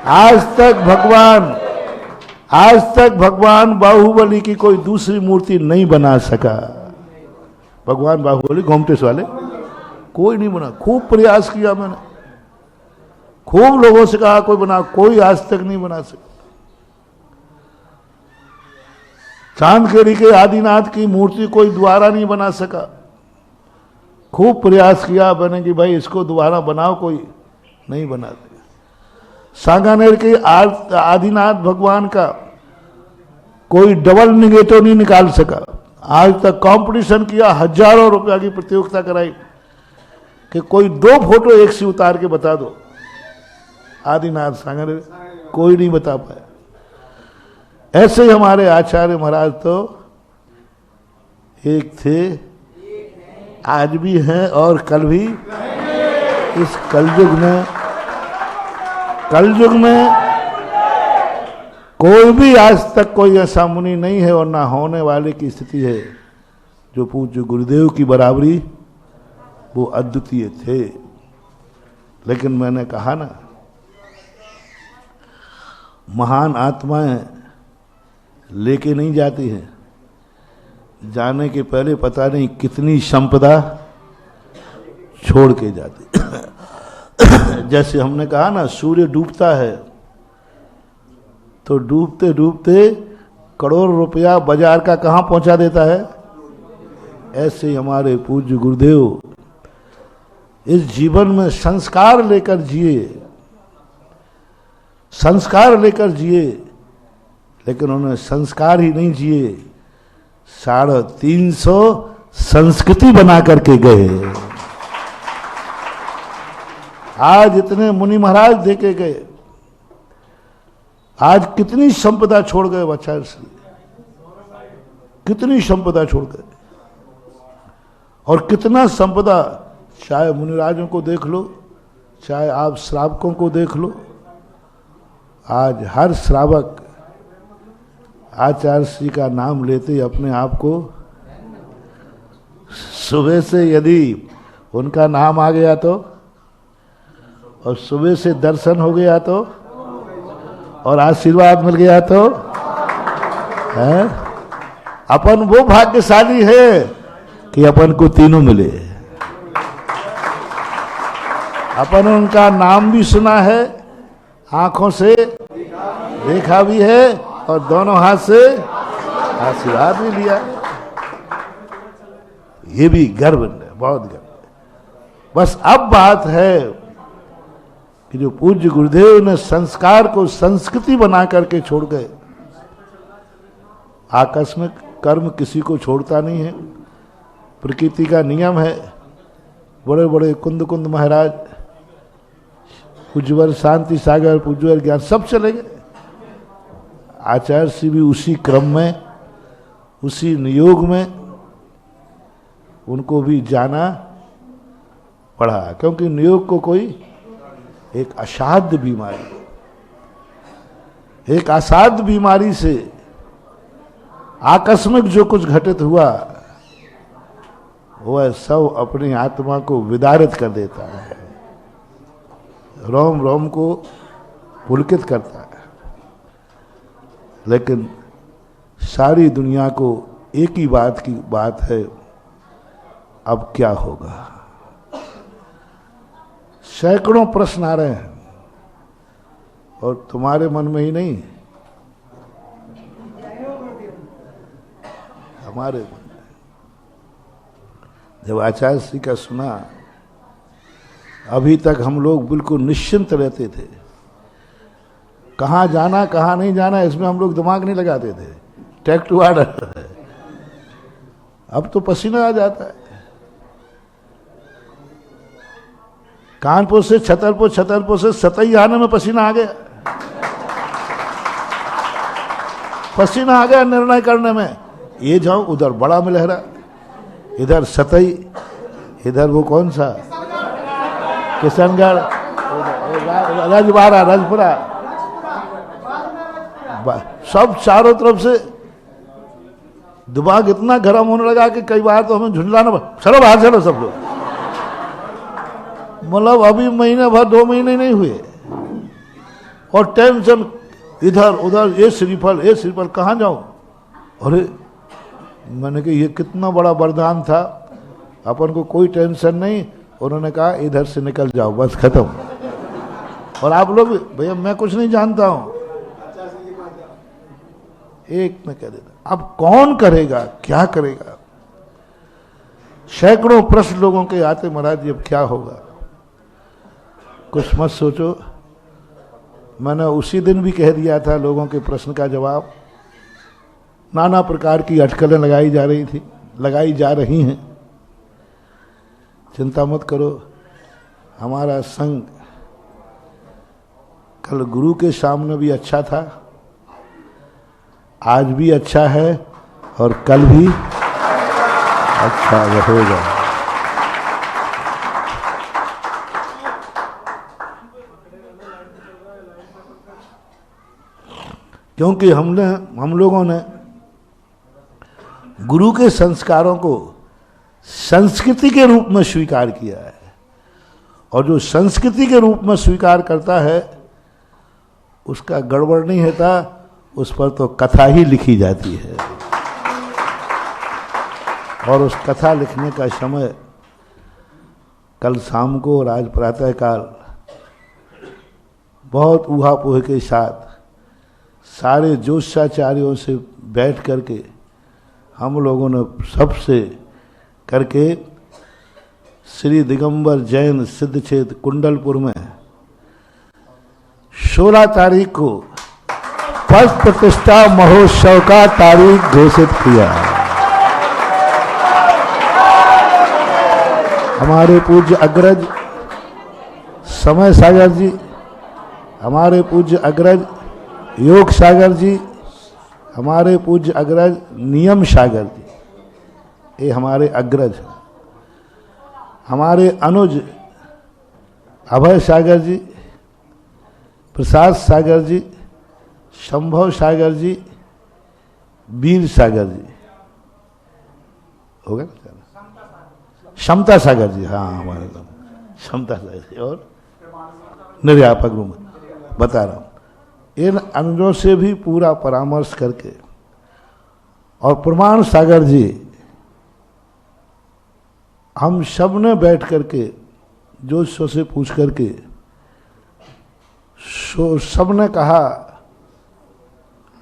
आज तक भगवान बाहुबली की कोई दूसरी मूर्ति नहीं बना सका। भगवान बाहुबली गोमटेश वाले कोई नहीं बना। खूब प्रयास किया मैंने, खूब लोगों से कहा कोई बना, कोई आज तक नहीं बना सका। चांदखेड़ी के आदिनाथ की मूर्ति कोई दोबारा नहीं बना सका। खूब प्रयास किया मैंने कि भाई इसको दोबारा बनाओ, कोई नहीं बना सका। सांगानेर के आदिनाथ भगवान का कोई डबल निगेटिव नहीं निकाल सका। आज तक कंपटीशन किया, हजारों रुपया की प्रतियोगिता कराई कि कोई 2 फोटो एक से उतार के बता दो। आदिनाथ सागर कोई नहीं बता पाया। ऐसे ही हमारे आचार्य महाराज तो एक थे, आज भी हैं और कल भी। इस कलयुग में कोई भी आज तक कोई ऐसा मुनि नहीं है और ना होने वाले की स्थिति है जो पूज्य गुरुदेव की बराबरी, वो अद्वितीय थे। लेकिन मैंने कहा ना, महान आत्माएं लेके नहीं जाती हैं, जाने के पहले पता नहीं कितनी संपदा छोड़ के जाती। जैसे हमने कहा ना, सूर्य डूबता है तो डूबते डूबते करोड़ रुपया बाजार का कहां पहुंचा देता है। ऐसे ही हमारे पूज्य गुरुदेव इस जीवन में संस्कार लेकर जिए, लेकिन उन्होंने संस्कार ही नहीं जिए, 350 संस्कृति बना करके गए। आज इतने मुनि महाराज देके गए, आज कितनी संपदा छोड़ गए आचार्य श्री, कितनी संपदा छोड़ गए। और कितना संपदा, चाहे मुनिराजों को देख लो, चाहे आप श्रावकों को देख लो, आज हर श्रावक आचार्य श्री का नाम लेते अपने आप को, सुबह से यदि उनका नाम आ गया तो, और सुबह से दर्शन हो गया तो, और आशीर्वाद मिल गया तो, है अपन वो भाग्यशाली है कि अपन को तीनों मिले। अपन उनका नाम भी सुना है, आंखों से देखा भी है, और दोनों हाथ से आशीर्वाद भी लिया। ये भी गर्व है, बहुत गर्व है। बस अब बात है कि जो पूज्य गुरुदेव ने संस्कार को संस्कृति बना करके छोड़ गए। आकस्मिक कर्म किसी को छोड़ता नहीं है, प्रकृति का नियम है। बड़े बड़े कुंद महाराज, पूज्यवर शांति सागर, पूज्यवर ज्ञान, सब चले गए। आचार्य श्री भी उसी क्रम में, उसी नियोग में उनको भी जाना पड़ा, क्योंकि नियोग को कोई एक असाध्य बीमारी से आकस्मिक जो कुछ घटित हुआ, वह सब अपनी आत्मा को विदारित कर देता है, रोम रोम को पुलकित करता है। लेकिन सारी दुनिया को एक ही बात है, अब क्या होगा। सैकड़ों प्रश्न आ रहे हैं, और तुम्हारे मन में ही नहीं, हमारे मन में। जब आचार्य श्री का सुना, अभी तक हम लोग बिल्कुल निश्चिंत रहते थे, कहाँ जाना कहाँ नहीं जाना इसमें हम लोग दिमाग नहीं लगाते थे, टेक टू ऑर्डर। अब तो पसीना आ जाता है। कानपुर से छतरपुर, छतरपुर से सतई आने में पसीना आ गया। पसीना आ गया निर्णय करने में, ये जाऊं उधर बड़ा मिलहरा, इधर सतई, इधर वो कौन सा किशनगढ़, रजबाड़ा, रजपुरा, सब चारों तरफ से दिमाग इतना गर्म होने लगा कि कई बार तो हमें झुंझलाना पड़ा, चलो बाहर चलो सब लोग। मतलब अभी महीने भर 2 महीने नहीं हुए, और टेंशन इधर उधर, ये श्रीफल कहाँ जाऊं। अरे मैंने कहा ये कितना बड़ा वरदान था, अपन को कोई टेंशन नहीं। उन्होंने कहा इधर से निकल जाओ, बस खत्म। और आप लोग, भैया मैं कुछ नहीं जानता हूं, एक में कह देता। अब कौन करेगा, क्या करेगा। सैकड़ों प्रश्न लोगों के आते, महाराज जी अब क्या होगा। कुछ मत सोचो, मैंने उसी दिन भी कह दिया था लोगों के प्रश्न का जवाब, नाना प्रकार की अटकलें लगाई जा रही हैं। चिंता मत करो, हमारा संघ कल गुरु के सामने भी अच्छा था, आज भी अच्छा है और कल भी अच्छा रहेगा। क्योंकि हम लोगों ने गुरु के संस्कारों को संस्कृति के रूप में स्वीकार किया है, और जो संस्कृति के रूप में स्वीकार करता है उसका गड़बड़ नहीं होता, उस पर तो कथा ही लिखी जाती है। और उस कथा लिखने का समय कल शाम को और आज प्रातःकाल बहुत ऊहापोह के साथ सारे ज्योतिषाचार्यों से बैठ करके हम लोगों ने सबसे करके श्री दिगंबर जैन सिद्ध क्षेत्र कुंडलपुर में 16 तारीख को पद प्रतिष्ठा महोत्सव का तारीख घोषित किया। हमारे पूज्य अग्रज समय सागर जी, हमारे पूज्य अग्रज योग सागर जी, हमारे पूज्य अग्रज नियम सागर जी, ये हमारे अग्रज हैं। हमारे अनुज अभय सागर जी, प्रसाद सागर जी, संभव सागर जी, वीर सागर जी, होगा ना, क्षमता सागर जी, हाँ हमारे क्षमता सागर जी, और निर्यापक रूम बता रहा हूँ। इन अनुजों से भी पूरा परामर्श करके, और प्रमाण सागर जी, हम सब ने बैठ करके जोशों से पूछ करके सब ने कहा,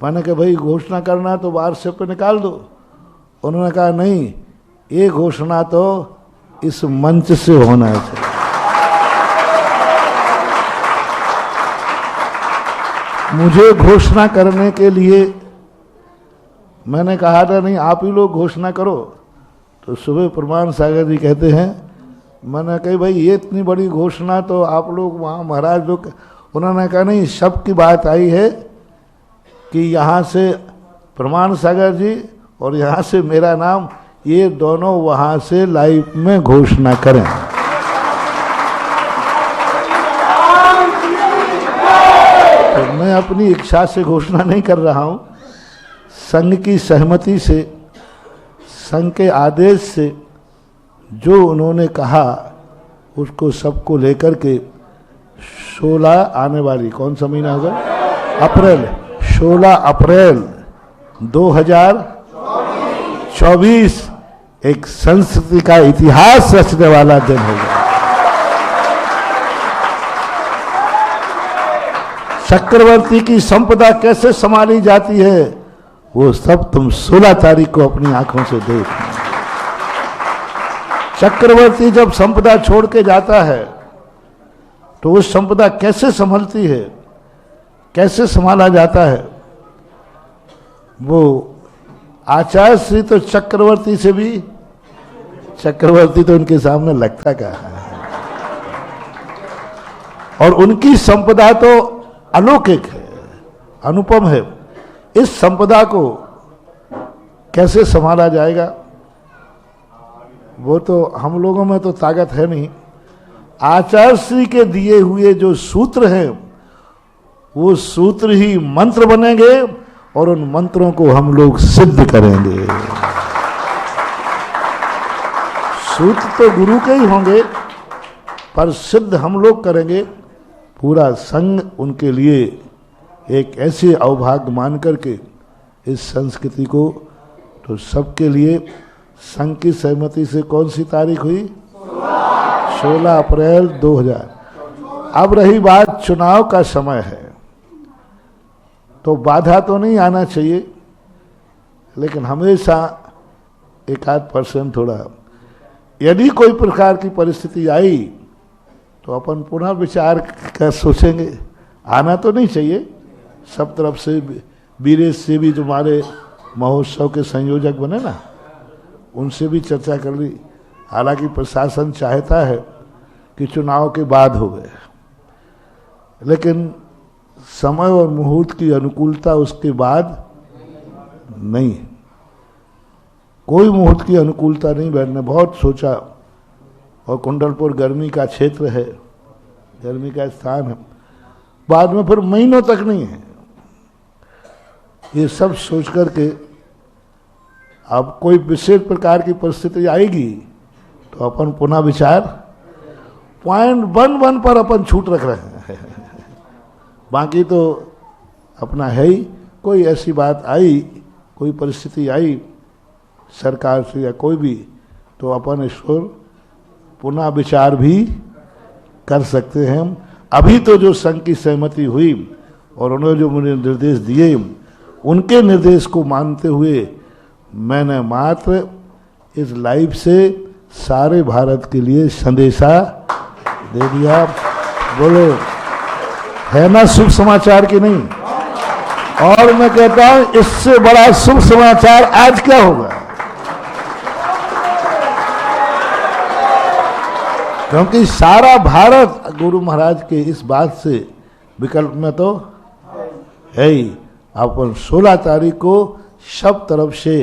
मैंने कहा भाई घोषणा करना तो व्हाट्सएप पे निकाल दो। उन्होंने कहा नहीं, ये घोषणा तो इस मंच से होना चाहिए। मुझे घोषणा करने के लिए मैंने कहा था नहीं, आप ही लोग घोषणा करो। तो सुबह प्रमाण सागर जी कहते हैं, मैंने कही भाई ये इतनी बड़ी घोषणा तो आप लोग वहाँ महाराज लोग, उन्होंने कहा नहीं, सबकी बात आई है कि यहाँ से प्रमाण सागर जी और यहाँ से मेरा नाम, ये दोनों वहाँ से लाइव में घोषणा करें। तो मैं अपनी इच्छा से घोषणा नहीं कर रहा हूँ, संघ की सहमति से, संघ के आदेश से जो उन्होंने कहा उसको सबको लेकर के 16 आने वाली, कौन सा महीना होगा, अप्रैल, 16 अप्रैल 2024 एक संस्कृति का इतिहास रचने वाला दिन होगा। चक्रवर्ती की संपदा कैसे संभाली जाती है वो सब तुम 16 तारीख को अपनी आंखों से देखना। चक्रवर्ती जब संपदा छोड़ के जाता है तो उस संपदा कैसे संभलती है, कैसे संभाला जाता है, वो आचार्य श्री तो चक्रवर्ती से भी, चक्रवर्ती तो उनके सामने लगता क्या है, और उनकी संपदा तो अलौकिक है, अनुपम है। इस संपदा को कैसे संभाला जाएगा वो तो हम लोगों में तो ताकत है नहीं। आचार्य श्री के दिए हुए जो सूत्र हैं वो सूत्र ही मंत्र बनेंगे और उन मंत्रों को हम लोग सिद्ध करेंगे। सूत्र तो गुरु के ही होंगे पर सिद्ध हम लोग करेंगे। पूरा संघ उनके लिए एक ऐसे अवभाग्य मान करके इस संस्कृति को, तो सबके लिए संघ की सहमति से कौन सी तारीख हुई, 16 अप्रैल 2000। अब रही बात चुनाव का समय है तो बाधा तो नहीं आना चाहिए, लेकिन हमेशा 1-8% थोड़ा, यदि कोई प्रकार की परिस्थिति आई तो अपन पुनः विचार कर सोचेंगे। आना तो नहीं चाहिए, सब तरफ से विदेश से भी तुम्हारे महोत्सव के संयोजक बने ना, उनसे भी चर्चा कर ली। हालांकि प्रशासन चाहता है कि चुनाव के बाद हो गए, लेकिन समय और मुहूर्त की अनुकूलता उसके बाद नहीं, कोई मुहूर्त की अनुकूलता नहीं बैठने। बहुत सोचा, और कुंडलपुर गर्मी का क्षेत्र है, गर्मी का स्थान है, बाद में फिर महीनों तक नहीं है। ये सब सोच करके अब कोई विशेष प्रकार की परिस्थिति आएगी तो अपन पुनः विचार पॉइंट 1 पर अपन छूट रख रहे हैं। बाकी तो अपना है ही। कोई ऐसी बात आई, कोई परिस्थिति आई सरकार से या कोई भी, तो अपन इसको पुनः विचार भी कर सकते हैं। अभी तो जो संघ की सहमति हुई और उन्होंने जो मुझे निर्देश दिए, उनके निर्देश को मानते हुए मैंने मात्र इस लाइव से सारे भारत के लिए संदेशा दे दिया। बोलो, है ना शुभ समाचार कि नहीं? और मैं कहता हूं इससे बड़ा शुभ समाचार आज क्या होगा? क्योंकि सारा भारत गुरु महाराज के इस बात से विकल्प में तो है ही। अपन 16 तारीख को सब तरफ से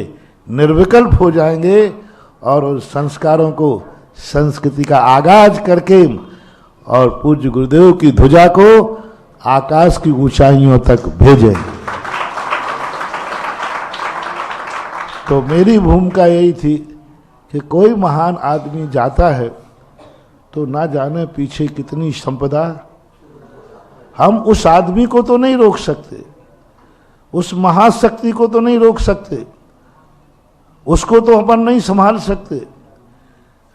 निर्विकल्प हो जाएंगे और उस संस्कारों को, संस्कृति का आगाज करके और पूज्य गुरुदेव की ध्वजा को आकाश की ऊंचाइयों तक भेजेंगे। तो मेरी भूमिका यही थी कि कोई महान आदमी जाता है तो ना जाने पीछे कितनी संपदा। हम उस आदमी को तो नहीं रोक सकते, उस महाशक्ति को तो नहीं रोक सकते, उसको तो अपन नहीं संभाल सकते,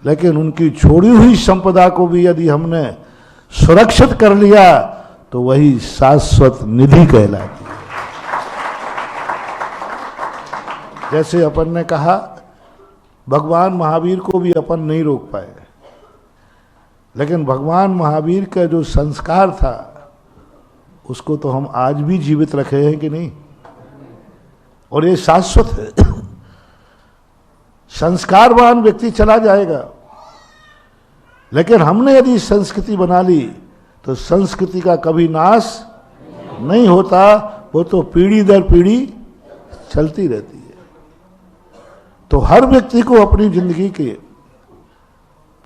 लेकिन उनकी छोड़ी हुई संपदा को भी यदि हमने सुरक्षित कर लिया तो वही शाश्वत निधि कहलाती है। जैसे अपन ने कहा, भगवान महावीर को भी अपन नहीं रोक पाए, लेकिन भगवान महावीर का जो संस्कार था उसको तो हम आज भी जीवित रखे हैं कि नहीं? और ये शाश्वत है। संस्कारवान व्यक्ति चला जाएगा, लेकिन हमने यदि संस्कृति बना ली तो संस्कृति का कभी नाश नहीं होता, वो तो पीढ़ी दर पीढ़ी चलती रहती है। तो हर व्यक्ति को अपनी जिंदगी के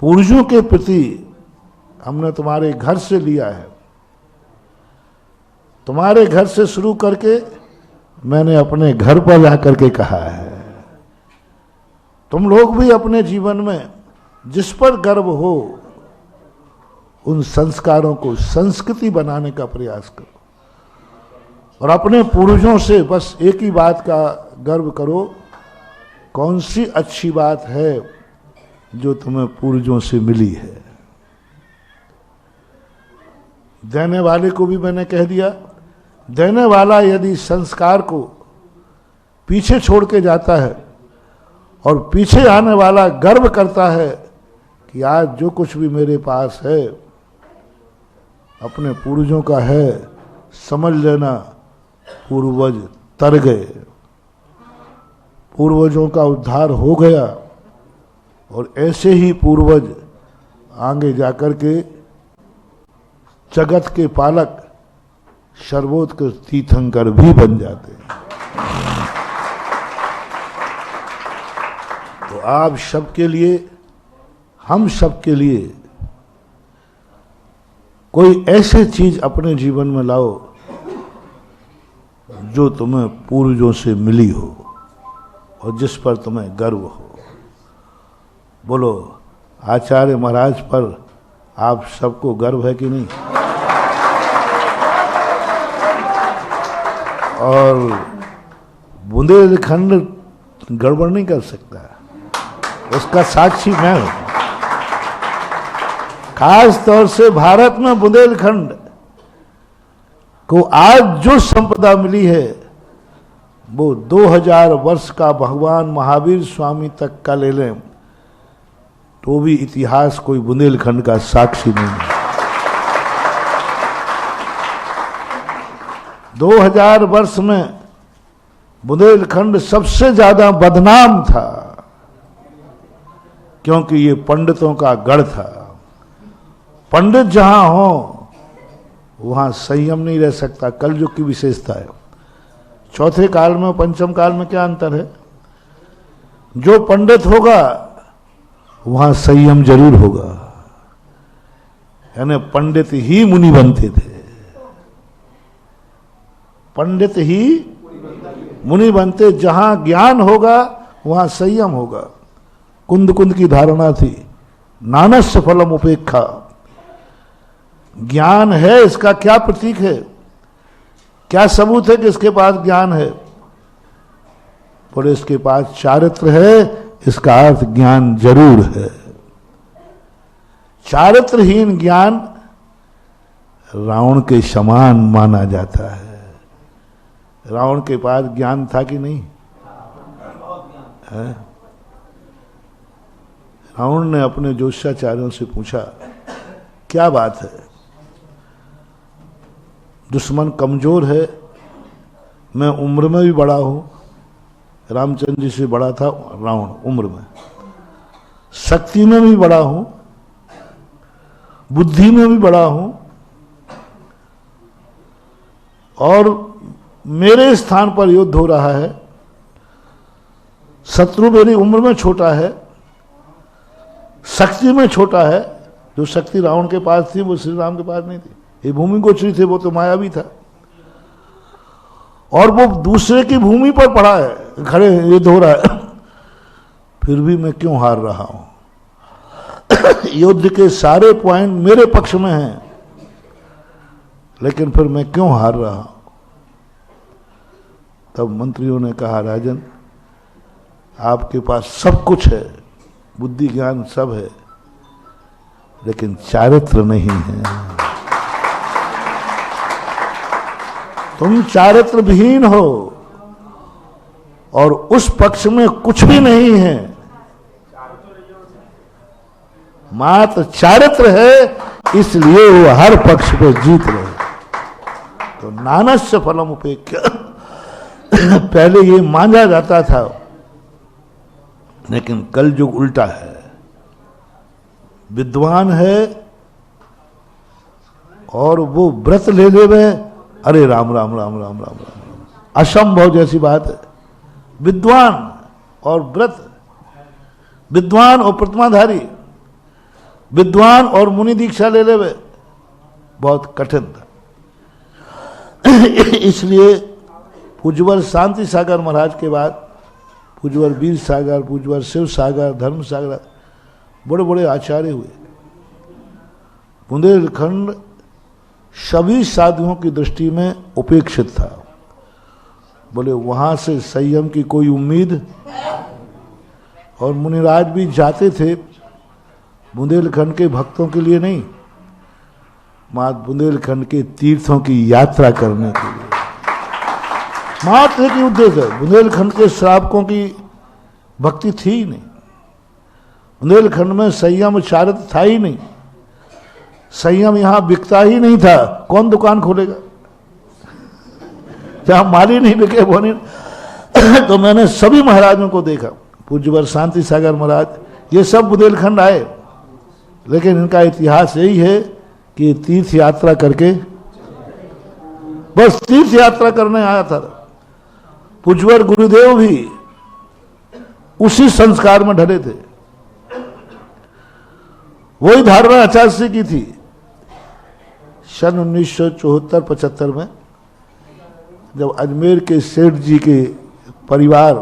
पूर्वजों के प्रति, हमने तुम्हारे घर से लिया है, तुम्हारे घर से शुरू करके मैंने अपने घर पर जाकर के कहा है, तुम लोग भी अपने जीवन में जिस पर गर्व हो उन संस्कारों को संस्कृति बनाने का प्रयास करो, और अपने पूर्वजों से बस एक ही बात का गर्व करो, कौन सी अच्छी बात है जो तुम्हें पूर्वजों से मिली है। देने वाले को भी मैंने कह दिया, देने वाला यदि संस्कार को पीछे छोड़ के जाता है और पीछे आने वाला गर्व करता है कि आज जो कुछ भी मेरे पास है अपने पूर्वजों का है, समझ लेना पूर्वज तर गए, पूर्वजों का उद्धार हो गया, और ऐसे ही पूर्वज आगे जाकर के जगत के पालक सर्वोत्कृष्ट तीर्थंकर भी बन जाते हैं। तो आप सबके लिए, हम सबके लिए कोई ऐसी चीज अपने जीवन में लाओ जो तुम्हें पूर्वजों से मिली हो और जिस पर तुम्हें गर्व हो। बोलो, आचार्य महाराज पर आप सबको गर्व है कि नहीं? और बुंदेलखंड गड़बड़ नहीं कर सकता, उसका साक्षी मैं हूं। खास तौर से भारत में बुंदेलखंड को आज जो संपदा मिली है वो 2000 वर्ष का भगवान महावीर स्वामी तक का ले लें तो भी इतिहास कोई बुंदेलखंड का साक्षी नहीं है। 2000 वर्ष में बुंदेलखंड सबसे ज्यादा बदनाम था, क्योंकि ये पंडितों का गढ़ था। पंडित जहां हो वहां संयम नहीं रह सकता। कलयुग की विशेषता है। चौथे काल में और पंचम काल में क्या अंतर है? जो पंडित होगा वहां संयम जरूर होगा। यानी पंडित ही मुनि बनते थे, पंडित ही मुनि बनते। जहां ज्ञान होगा वहां संयम होगा। कुंद कुंद की धारणा थी, नानस्य फलम उपेक्षा। ज्ञान है, इसका क्या प्रतीक है, क्या सबूत है कि इसके पास ज्ञान है? बोले इसके पास चारित्र है, इसका अर्थ ज्ञान जरूर है। चारित्रहीन ज्ञान रावण के समान माना जाता है। रावण के पास ज्ञान था कि नहीं है? रावण ने अपने ज्योतिषाचार्यों से पूछा, क्या बात है, दुश्मन कमजोर है, मैं उम्र में भी बड़ा हूं, रामचंद्र जी से बड़ा था रावण उम्र में, शक्ति में भी बड़ा हूं, बुद्धि में भी बड़ा हूं, और मेरे स्थान पर युद्ध हो रहा है। शत्रु मेरी उम्र में छोटा है, शक्ति में छोटा है। जो शक्ति रावण के पास थी वो श्री राम के पास नहीं थी। ये भूमि गोचरी थे, वो तो मायावी था, और वो दूसरे की भूमि पर पड़ा है, खड़े युद्ध हो रहा है। फिर भी मैं क्यों हार रहा हूं? युद्ध के सारे पॉइंट मेरे पक्ष में हैं, लेकिन फिर मैं क्यों हार रहा हूं? तब मंत्रियों ने कहा, राजन आपके पास सब कुछ है, बुद्धि ज्ञान सब है, लेकिन चारित्र नहीं है। तुम चारित्र विहीन हो, और उस पक्ष में कुछ भी नहीं है, मात्र चारित्र है, इसलिए वो हर पक्ष पे जीत रहे। तो नानस्य फलम उपेक्षा पहले ये माना जाता था, लेकिन कल युग उल्टा है। विद्वान है और वो व्रत ले ले, अरे राम राम राम राम राम राम, असंभव जैसी बात है। विद्वान और व्रत, विद्वान और प्रतिमाधारी, विद्वान और मुनि दीक्षा ले ले, बहुत कठिन था। इसलिए पूज्यवर शांति सागर महाराज के बाद पूज्यवर वीर सागर, पूज्यवर शिव सागर, धर्म सागर, बड़े बड़े आचार्य हुए। बुंदेलखंड सभी साधुओं की दृष्टि में उपेक्षित था। बोले वहां से संयम की कोई उम्मीद, और मुनिराज भी जाते थे बुंदेलखंड के भक्तों के लिए नहीं, मात्र बुंदेलखंड के तीर्थों की यात्रा करने के लिए। मात्र एक ही उद्देश्य है, बुंदेलखंड के श्रावकों की भक्ति थी ही नहीं। बुंदेलखंड में संयम चारित्र था ही नहीं, संयम यहां बिकता ही नहीं था। कौन दुकान खोलेगा जहां माली नहीं बिके वो नहीं। तो मैंने सभी महाराजों को देखा, पूज्यवर शांति सागर महाराज, ये सब बुंदेलखंड आए, लेकिन इनका इतिहास यही है कि तीर्थ यात्रा करके, बस तीर्थ यात्रा करने आया था। पूज्यवर गुरुदेव भी उसी संस्कार में ढले थे। वही धारणा आचार्य की थी। सन 1974-75 में जब अजमेर के सेठ जी के परिवार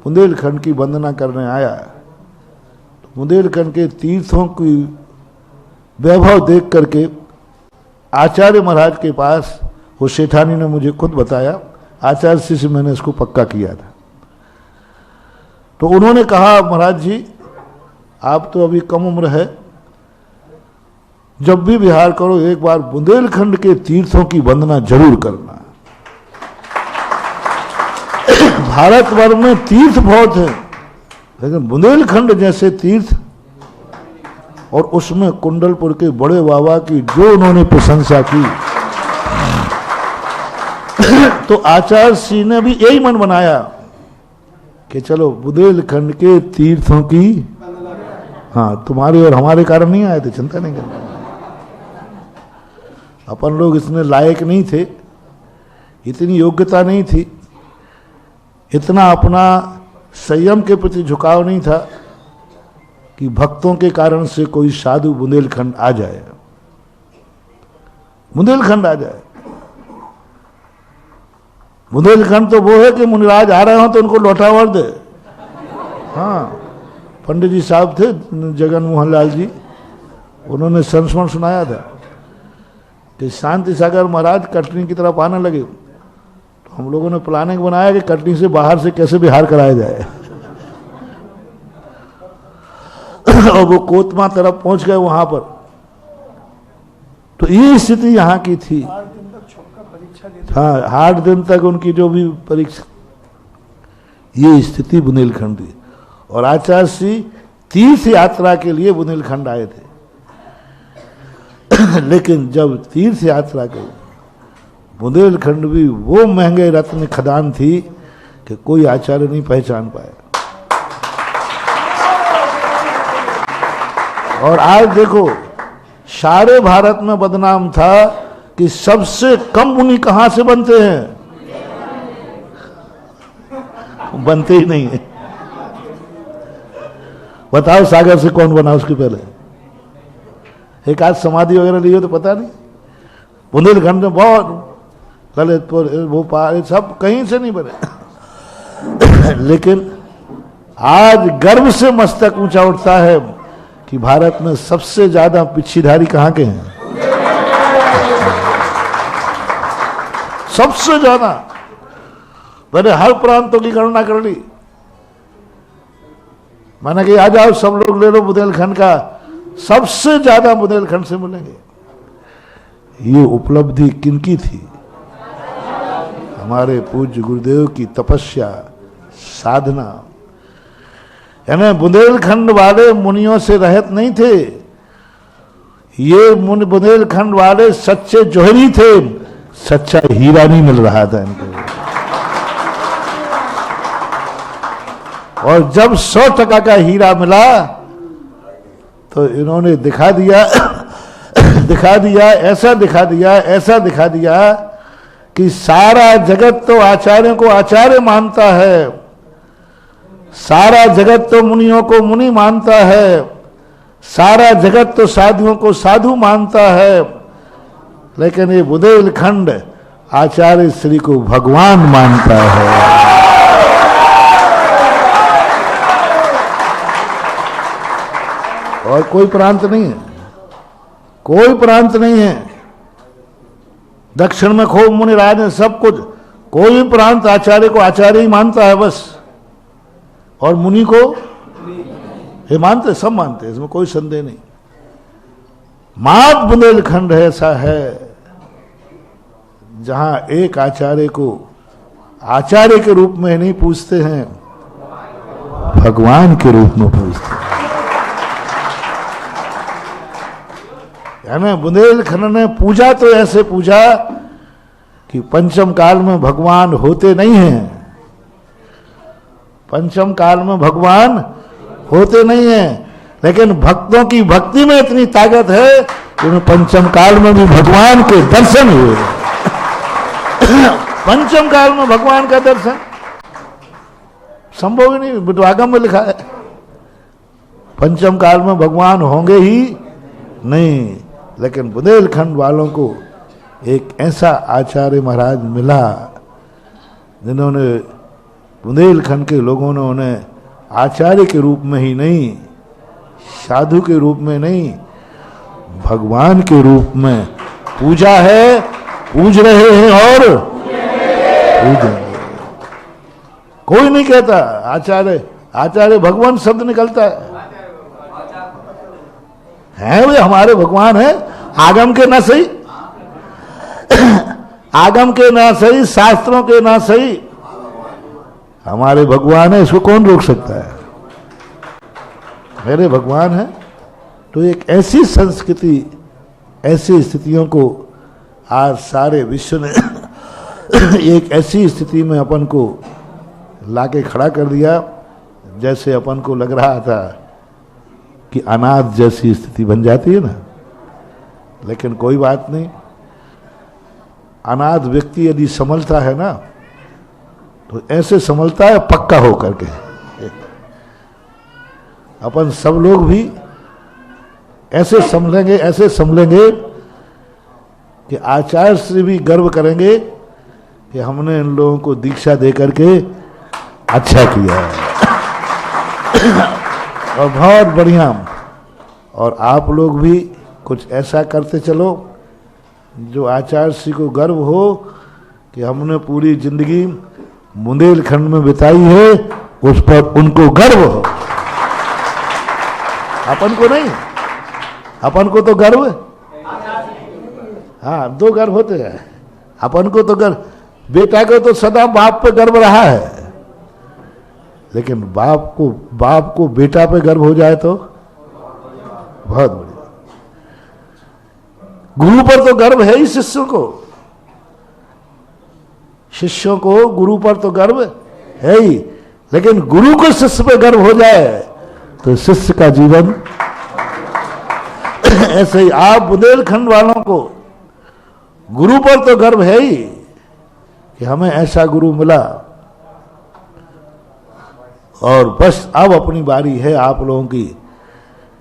बुंदेलखंड की वंदना करने आया, तो बुंदेलखंड के तीर्थों की वैभव देख करके आचार्य महाराज के पास, वो सेठानी ने मुझे खुद बताया, आचार्य से मैंने इसको पक्का किया था। तो उन्होंने कहा, महाराज जी आप तो अभी कम उम्र है, जब भी विहार करो एक बार बुंदेलखंड के तीर्थों की वंदना जरूर करना। भारतवर्ष में तीर्थ बहुत है, लेकिन बुंदेलखंड जैसे तीर्थ, और उसमें कुंडलपुर के बड़े बाबा की जो उन्होंने प्रशंसा की, तो आचार्य श्री ने भी यही मन बनाया कि चलो बुंदेलखंड के तीर्थों की, हाँ तुम्हारे और हमारे कारण नहीं आए थे, चिंता नहीं करना। अपन लोग इसमें लायक नहीं थे, इतनी योग्यता नहीं थी, इतना अपना संयम के प्रति झुकाव नहीं था कि भक्तों के कारण से कोई साधु बुंदेलखंड आ जाए, बुंदेलखंड आ जाए। बुंदेलखंड तो वो है कि मुनिराज आ रहे हो तो उनको लौटावर दे। हाँ, पंडित जी साहब थे जगन मोहन लाल जी, उन्होंने संस्मरण सुनाया था कि शांति सागर महाराज कटनी की तरफ आने लगे, तो हम लोगों ने प्लानिंग बनाया कि कटनी से बाहर से कैसे बिहार कराया जाए। और वो कोतमा तरफ पहुंच गए वहां पर, तो ये स्थिति यहाँ की थी। हाँ, 8 दिन तक उनकी जो भी परीक्षा, ये स्थिति बुंदेलखंड थी। और आचार्य श्री तीर्थ यात्रा के लिए बुंदेलखंड आए थे। लेकिन जब तीर्थ यात्रा के बुंदेलखंड भी वो महंगे रत्न खदान थी कि कोई आचार्य नहीं पहचान पाया। और आज देखो, सारे भारत में बदनाम था कि सबसे कम मुनि कहां से बनते हैं, बनते ही नहीं है। बताओ सागर से कौन बना उसके पहले? एक आध समाधि वगैरह ली हो तो पता नहीं। बुंदेलखंड में बहुत, ललितपुर, भोपाल, सब कहीं से नहीं बने। लेकिन आज गर्व से मस्तक ऊंचा उठता है कि भारत में सबसे ज्यादा पिछीधारी कहां के हैं? सबसे ज्यादा। मैंने हर प्रांतों की गणना कर ली, मैंने कहा आ जाओ सब लोग ले लो बुंदेलखंड का, सबसे ज्यादा बुंदेलखंड से मिलेंगे। ये उपलब्धि किनकी थी? हमारे पूज्य गुरुदेव की तपस्या, साधना। यानी बुंदेलखंड वाले मुनियों से रहित नहीं थे, ये बुंदेलखंड वाले सच्चे जौहरी थे, सच्चा हीरा नहीं मिल रहा था इनको। और जब 100% का हीरा मिला तो इन्होंने दिखा दिया ऐसा दिखा दिया कि सारा जगत तो आचार्यों को आचार्य मानता है, सारा जगत तो मुनियों को मुनि मानता है, सारा जगत तो साधुओं को साधु मानता है, लेकिन ये बुंदेलखंड आचार्य श्री को भगवान मानता है। और कोई प्रांत नहीं है, कोई प्रांत नहीं है। दक्षिण में खूब मुनिराज है, सब कुछ, कोई प्रांत आचार्य को आचार्य ही मानता है बस, और मुनि को ये मानते, सब मानते हैं, इसमें कोई संदेह नहीं। मात बुंदेलखंड ऐसा है जहां एक आचार्य को आचार्य के रूप में नहीं पूछते हैं, भगवान के रूप में पूछते हैं। यानी बुंदेलखंड ने पूजा तो ऐसे पूजा कि पंचम काल में भगवान होते नहीं हैं, पंचम काल में भगवान होते नहीं हैं, लेकिन भक्तों की भक्ति में इतनी ताकत है कि पंचम काल में भी भगवान के दर्शन हुए। पंचम काल में भगवान का दर्शन संभव ही नहीं, बिटवागम में लिखा है पंचम काल में भगवान होंगे ही नहीं। लेकिन बुंदेलखंड वालों को एक ऐसा आचार्य महाराज मिला जिन्होंने, बुंदेलखंड के लोगों ने उन्हें आचार्य के रूप में ही नहीं, साधु के रूप में नहीं, भगवान के रूप में पूजा है, पूज रहे हैं और पूजेंगे। कोई नहीं कहता आचार्य, आचार्य भगवान शब्द निकलता है वे हमारे भगवान है, आगम के ना सही, आगम के ना सही, शास्त्रों के ना सही, हमारे भगवान है, इसको कौन रोक सकता है? मेरे भगवान है। तो एक ऐसी संस्कृति, ऐसी स्थितियों को आज सारे विश्व ने एक ऐसी स्थिति में अपन को लाके खड़ा कर दिया जैसे अपन को लग रहा था कि अनाथ जैसी स्थिति बन जाती है ना। लेकिन कोई बात नहीं, अनाथ व्यक्ति यदि संभलता है ना तो ऐसे संभलता है पक्का हो करके। अपन सब लोग भी ऐसे संभलेंगे कि आचार्य श्री भी गर्व करेंगे कि हमने इन लोगों को दीक्षा दे करके अच्छा किया है। और बहुत बढ़िया। और आप लोग भी कुछ ऐसा करते चलो जो आचार्य श्री को गर्व हो कि हमने पूरी जिंदगी बुंदेलखंड में बिताई है, उस पर उनको गर्व हो। अपन को नहीं, अपन को तो गर्व, हाँ दो गर्व होते हैं। अपन को तो गर्व, बेटा को तो सदा बाप पे गर्व रहा है, लेकिन बाप को बेटा पे गर्व हो जाए तो बहुत बढ़िया। गुरु पर तो गर्व है ही शिष्यों को गुरु पर तो गर्व है ही, लेकिन गुरु को शिष्य पे गर्व हो जाए तो शिष्य का जीवन ऐसे ही। आप बुंदेलखंड वालों को गुरु पर तो गर्व है ही कि हमें ऐसा गुरु मिला, और बस अब अपनी बारी है आप लोगों की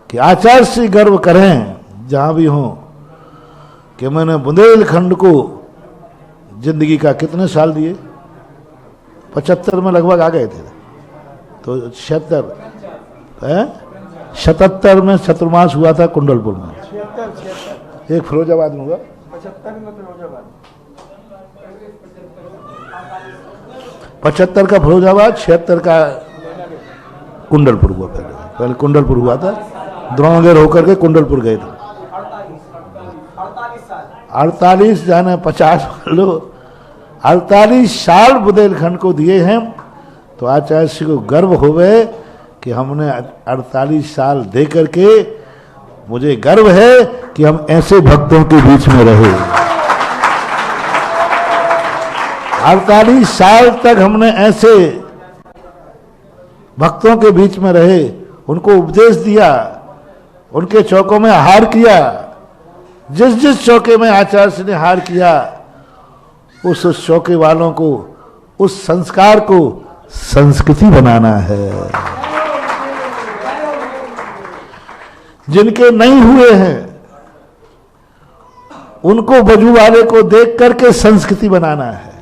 कि आचार्य से गर्व करें जहां भी हो कि मैंने बुंदेलखंड को जिंदगी का कितने साल दिए, 75 में लगभग आ गए थे, तो 77 में चतुर्मास हुआ था कुंडलपुर में, एक फिरोजाबाद में हुआ, 75 का फिरोजाबाद, 76 का कुंडलपुर हुआ। पहले कुंडलपुर हुआ था, द्रोणगढ़ होकर के कुंडलपुर गए थे। 48 जाने 50 लो, 48 साल बुंदेलखंड को दिए हैं। तो आचार्य श्री को गर्व होवे कि हमने 48 साल दे करके, मुझे गर्व है कि हम ऐसे भक्तों के बीच में रहे। 48 साल तक हमने ऐसे भक्तों के बीच में रहे, उनको उपदेश दिया, उनके चौकों में आहार किया। जिस जिस चौके में आचार्य श्री ने हार किया, उस चौके वालों को, उस संस्कार को संस्कृति बनाना है। जिनके नहीं हुए हैं उनको बजू वाले को देख करके संस्कृति बनाना है।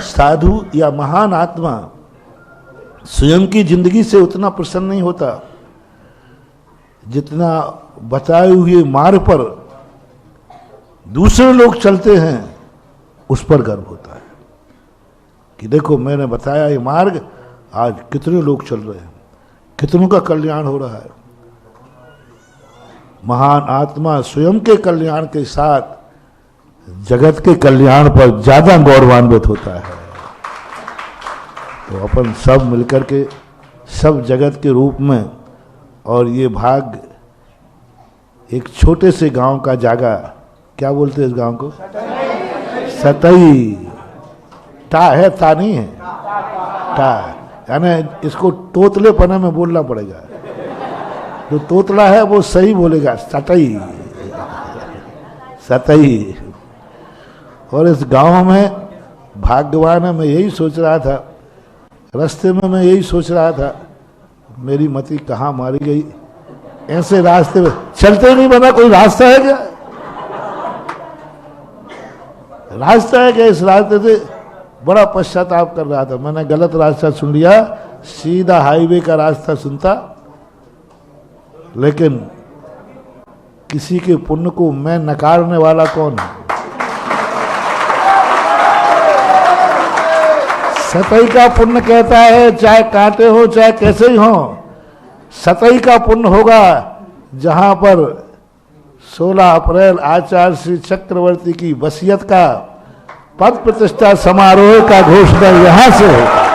साधु या महान आत्मा स्वयं की जिंदगी से उतना प्रसन्न नहीं होता जितना बताए हुए मार्ग पर दूसरे लोग चलते हैं, उस पर गर्व होता है कि देखो मैंने बताया ये मार्ग, आज कितने लोग चल रहे हैं, कितनों का कल्याण हो रहा है। महान आत्मा स्वयं के कल्याण के साथ जगत के कल्याण पर ज्यादा गौरवान्वित होता है। तो अपन सब मिलकर के, सब जगत के रूप में, और ये भाग एक छोटे से गांव का जागा, क्या बोलते हैं इस गांव को, सतई, टा है, ता नहीं है, टा, यानी इसको तोतलेपने में बोलना पड़ेगा। जो तोतला है वो सही बोलेगा, सतई, सतई। और इस गांव में भाग्यवान है, मैं यही सोच रहा था, रास्ते में मैं यही सोच रहा था, मेरी मति कहाँ मारी गई। ऐसे रास्ते में चलते नहीं बना, कोई रास्ता है क्या, रास्ता है क्या? इस रास्ते से बड़ा पश्चाताप कर रहा था, मैंने गलत रास्ता सुन लिया, सीधा हाईवे का रास्ता सुनता। लेकिन किसी के पुण्य को मैं नकारने वाला कौन है? सतई का पुण्य कहता है, चाहे कांटे हो चाहे कैसे ही हो, सतई का पुण्य होगा जहां पर 16 अप्रैल आचार्य श्री चक्रवर्ती की वसीयत का पद प्रतिष्ठा समारोह का घोषणा यहां से होगा।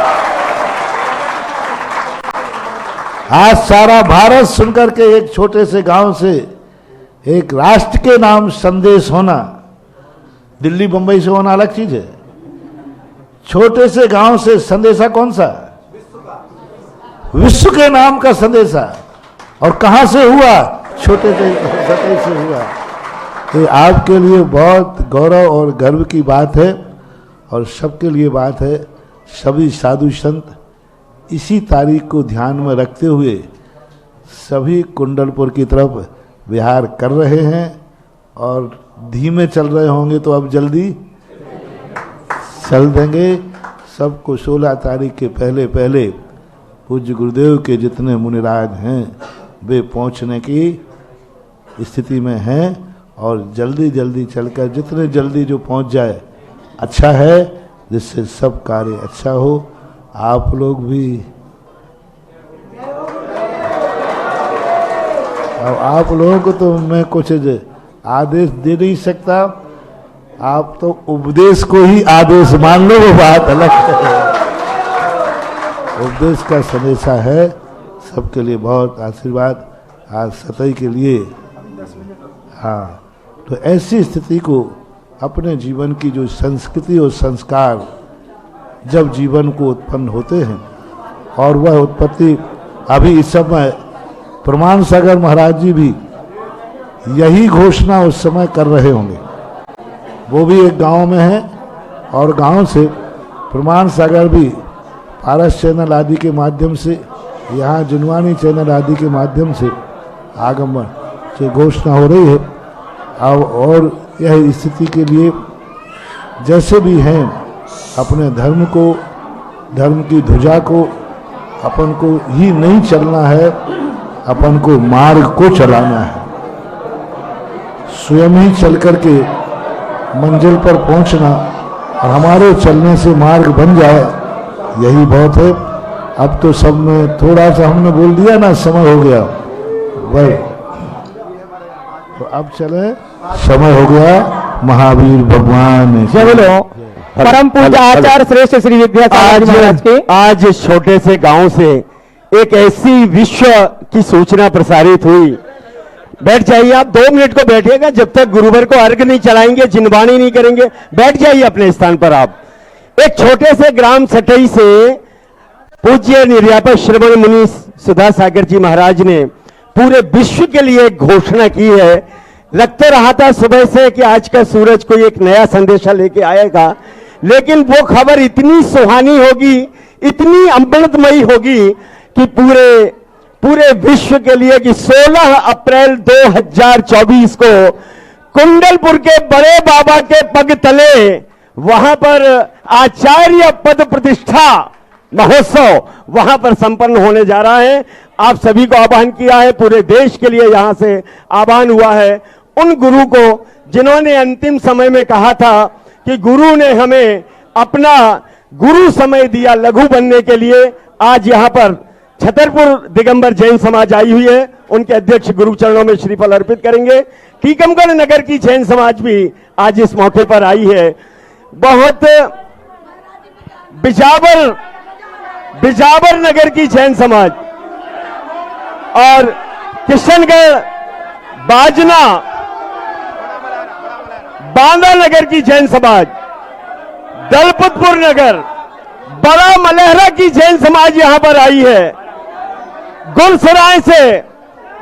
आज सारा भारत सुनकर के एक छोटे से गांव से एक राष्ट्र के नाम संदेश होना, दिल्ली बंबई से होना अलग चीज है। छोटे से गांव से संदेशा कौन सा? विश्व के नाम का संदेशा। और कहां से हुआ? छोटे से सतह से हुआ। ये आपके लिए बहुत गौरव और गर्व की बात है और सबके लिए बात है। सभी साधु संत इसी तारीख को ध्यान में रखते हुए सभी कुंडलपुर की तरफ विहार कर रहे हैं और धीमे चल रहे होंगे तो अब जल्दी चल देंगे। सबको 16 तारीख के पहले पहले पूज्य गुरुदेव के जितने मुनिराज हैं वे पहुंचने की स्थिति में हैं और जल्दी जल्दी चलकर जितने जल्दी जो पहुंच जाए अच्छा है, जिससे सब कार्य अच्छा हो। आप लोग भी, अब आप लोगों को तो मैं कुछ आदेश दे नहीं सकता, आप तो उपदेश को ही आदेश मान लो, वो बात अलग है। उपदेश का संदेशा है। सबके लिए बहुत आशीर्वाद। आज सतई के लिए, हाँ, तो ऐसी स्थिति को अपने जीवन की जो संस्कृति और संस्कार जब जीवन को उत्पन्न होते हैं और वह उत्पत्ति अभी इस समय प्रमाण सागर महाराज जी भी यही घोषणा उस समय कर रहे होंगे। वो भी एक गांव में है और गांव से प्रमाण सागर भी पारस चैनल आदि के माध्यम से, यहाँ जुनवानी चैनल आदि के माध्यम से आगमन से घोषणा हो रही है। अब और यह स्थिति के लिए जैसे भी हैं अपने धर्म को, धर्म की ध्वजा को, अपन को ही नहीं चलना है, अपन को मार्ग को चलाना है। स्वयं ही चल करके मंजिल पर पहुंचना और हमारे चलने से मार्ग बन जाए, यही बहुत है। अब तो सब में थोड़ा सा हमने बोल दिया ना, समय हो गया वह, तो अब चले, समय हो गया। महावीर भगवान जय बोलो परम पूज्य आचार्य श्रेष्ठ श्री विद्यासागर महाराज के। आज छोटे से गांव से एक ऐसी विश्व की सूचना प्रसारित हुई। बैठ जाइए, आप 2 मिनट को बैठिएगा, जब तक गुरुवर को अर्घ नहीं चलाएंगे, जिनवाणी नहीं करेंगे, बैठ जाइए अपने स्थान पर। आप एक छोटे से ग्राम सटई से पूज्य निर्यापक श्रवण मुनि सुधा सागर जी महाराज ने पूरे विश्व के लिए एक घोषणा की है। लगते रहा था सुबह से कि आज का सूरज कोई एक नया संदेशा लेके आएगा, लेकिन वो खबर इतनी सुहानी होगी, इतनी अमृतमयी होगी कि पूरे विश्व के लिए कि 16 अप्रैल 2024 को कुंडलपुर के बड़े बाबा के पग तले वहां पर आचार्य पद प्रतिष्ठा महोत्सव वहां पर संपन्न होने जा रहा है। आप सभी को आह्वान किया है, पूरे देश के लिए यहां से आह्वान हुआ है। उन गुरु को जिन्होंने अंतिम समय में कहा था कि गुरु ने हमें अपना गुरु समय दिया लघु बनने के लिए, आज यहां पर छतरपुर दिगंबर जैन समाज आई हुई है। उनके अध्यक्ष गुरु चरणों में श्रीफल अर्पित करेंगे। टीकमगढ़ नगर की जैन समाज भी आज इस मौके पर आई है। बहुत बिजावर नगर की जैन समाज और किशनगढ़ बाजना बांदा नगर की जैन समाज, दलपतपुर नगर, बड़ा मलहरा की जैन समाज यहां पर आई है। गुलसराय से,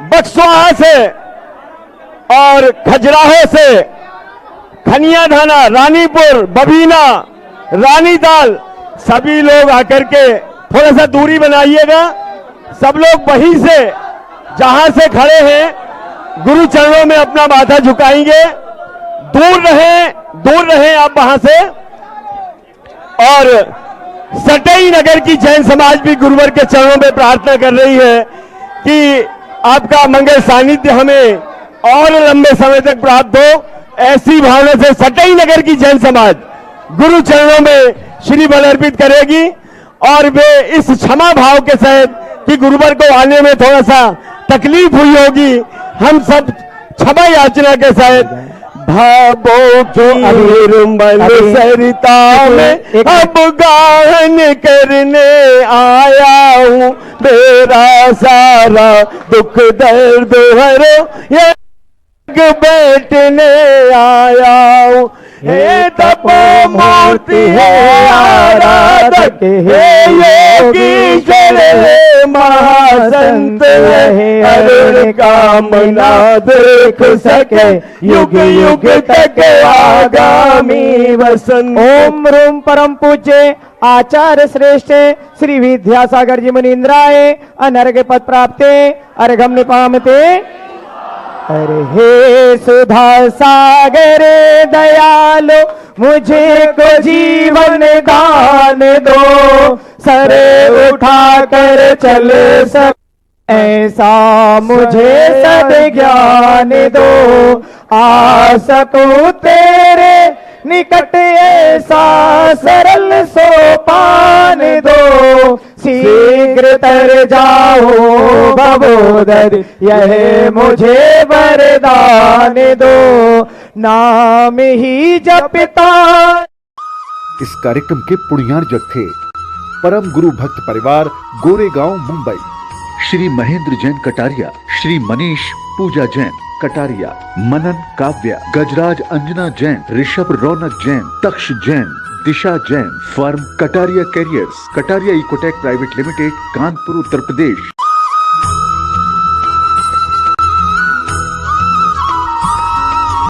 बक्सवाहा से और खजुराहो से, खनियाधाना, रानीपुर, बबीना, रानीताल, सभी लोग आकर के थोड़ा सा दूरी बनाइएगा। सब लोग वहीं से जहां से खड़े हैं गुरु चरणों में अपना माथा झुकाएंगे। दूर रहें आप वहां से। और सटई नगर की जैन समाज भी गुरुवर के चरणों में प्रार्थना कर रही है कि आपका मंगल सानिध्य हमें और लंबे समय तक प्राप्त हो। ऐसी भावना से सटई नगर की जैन समाज गुरु चरणों में श्री बल अर्पित करेगी और वे इस क्षमा भाव के साथ कि गुरुवर को आने में थोड़ा सा तकलीफ हुई होगी, हम सब क्षमा याचना के साथ भावों की सरिता में अब गान करने आया हूँ, मेरा सारा दुख दर्द हरो ये बैठने आया हूँ, हे तपोमूर्ति है आराधक, हे योगीश्वर हे महासंत, हे अरुण कामना देख सके युग युग तक आगामी वसंत। ओम रूम परम पूज्य आचार्य श्रेष्ठ श्री विद्यासागर जी मुनीन्द्राय अनर्घ पद प्राप्ते अर्घम निपामते। अरे हे सुधा सागर दयालो मुझे को जीवन दान दो, सरे उठा कर चल सब ऐसा मुझे सद ज्ञान दो, आ सकूं तेरे निकट ऐसा सरल सोपान दो, शीघ्र तर जाओ भवोदर यह मुझे वरदान दो, नाम ही जपता। इस कार्यक्रम के पुण्यार्जक थे परम गुरु भक्त परिवार Goregaon Mumbai. Shri Mahendra Jain Kataria, Shri Manish Pooja Jain Kataria, Manan Kavya, Gajraj Anjana Jain, Rishabh Raunak Jain, Taksh Jain, Disha Jain, firm Kataria carriers, Kataria Ecotech private limited, Kanpur Uttar प्रदेश।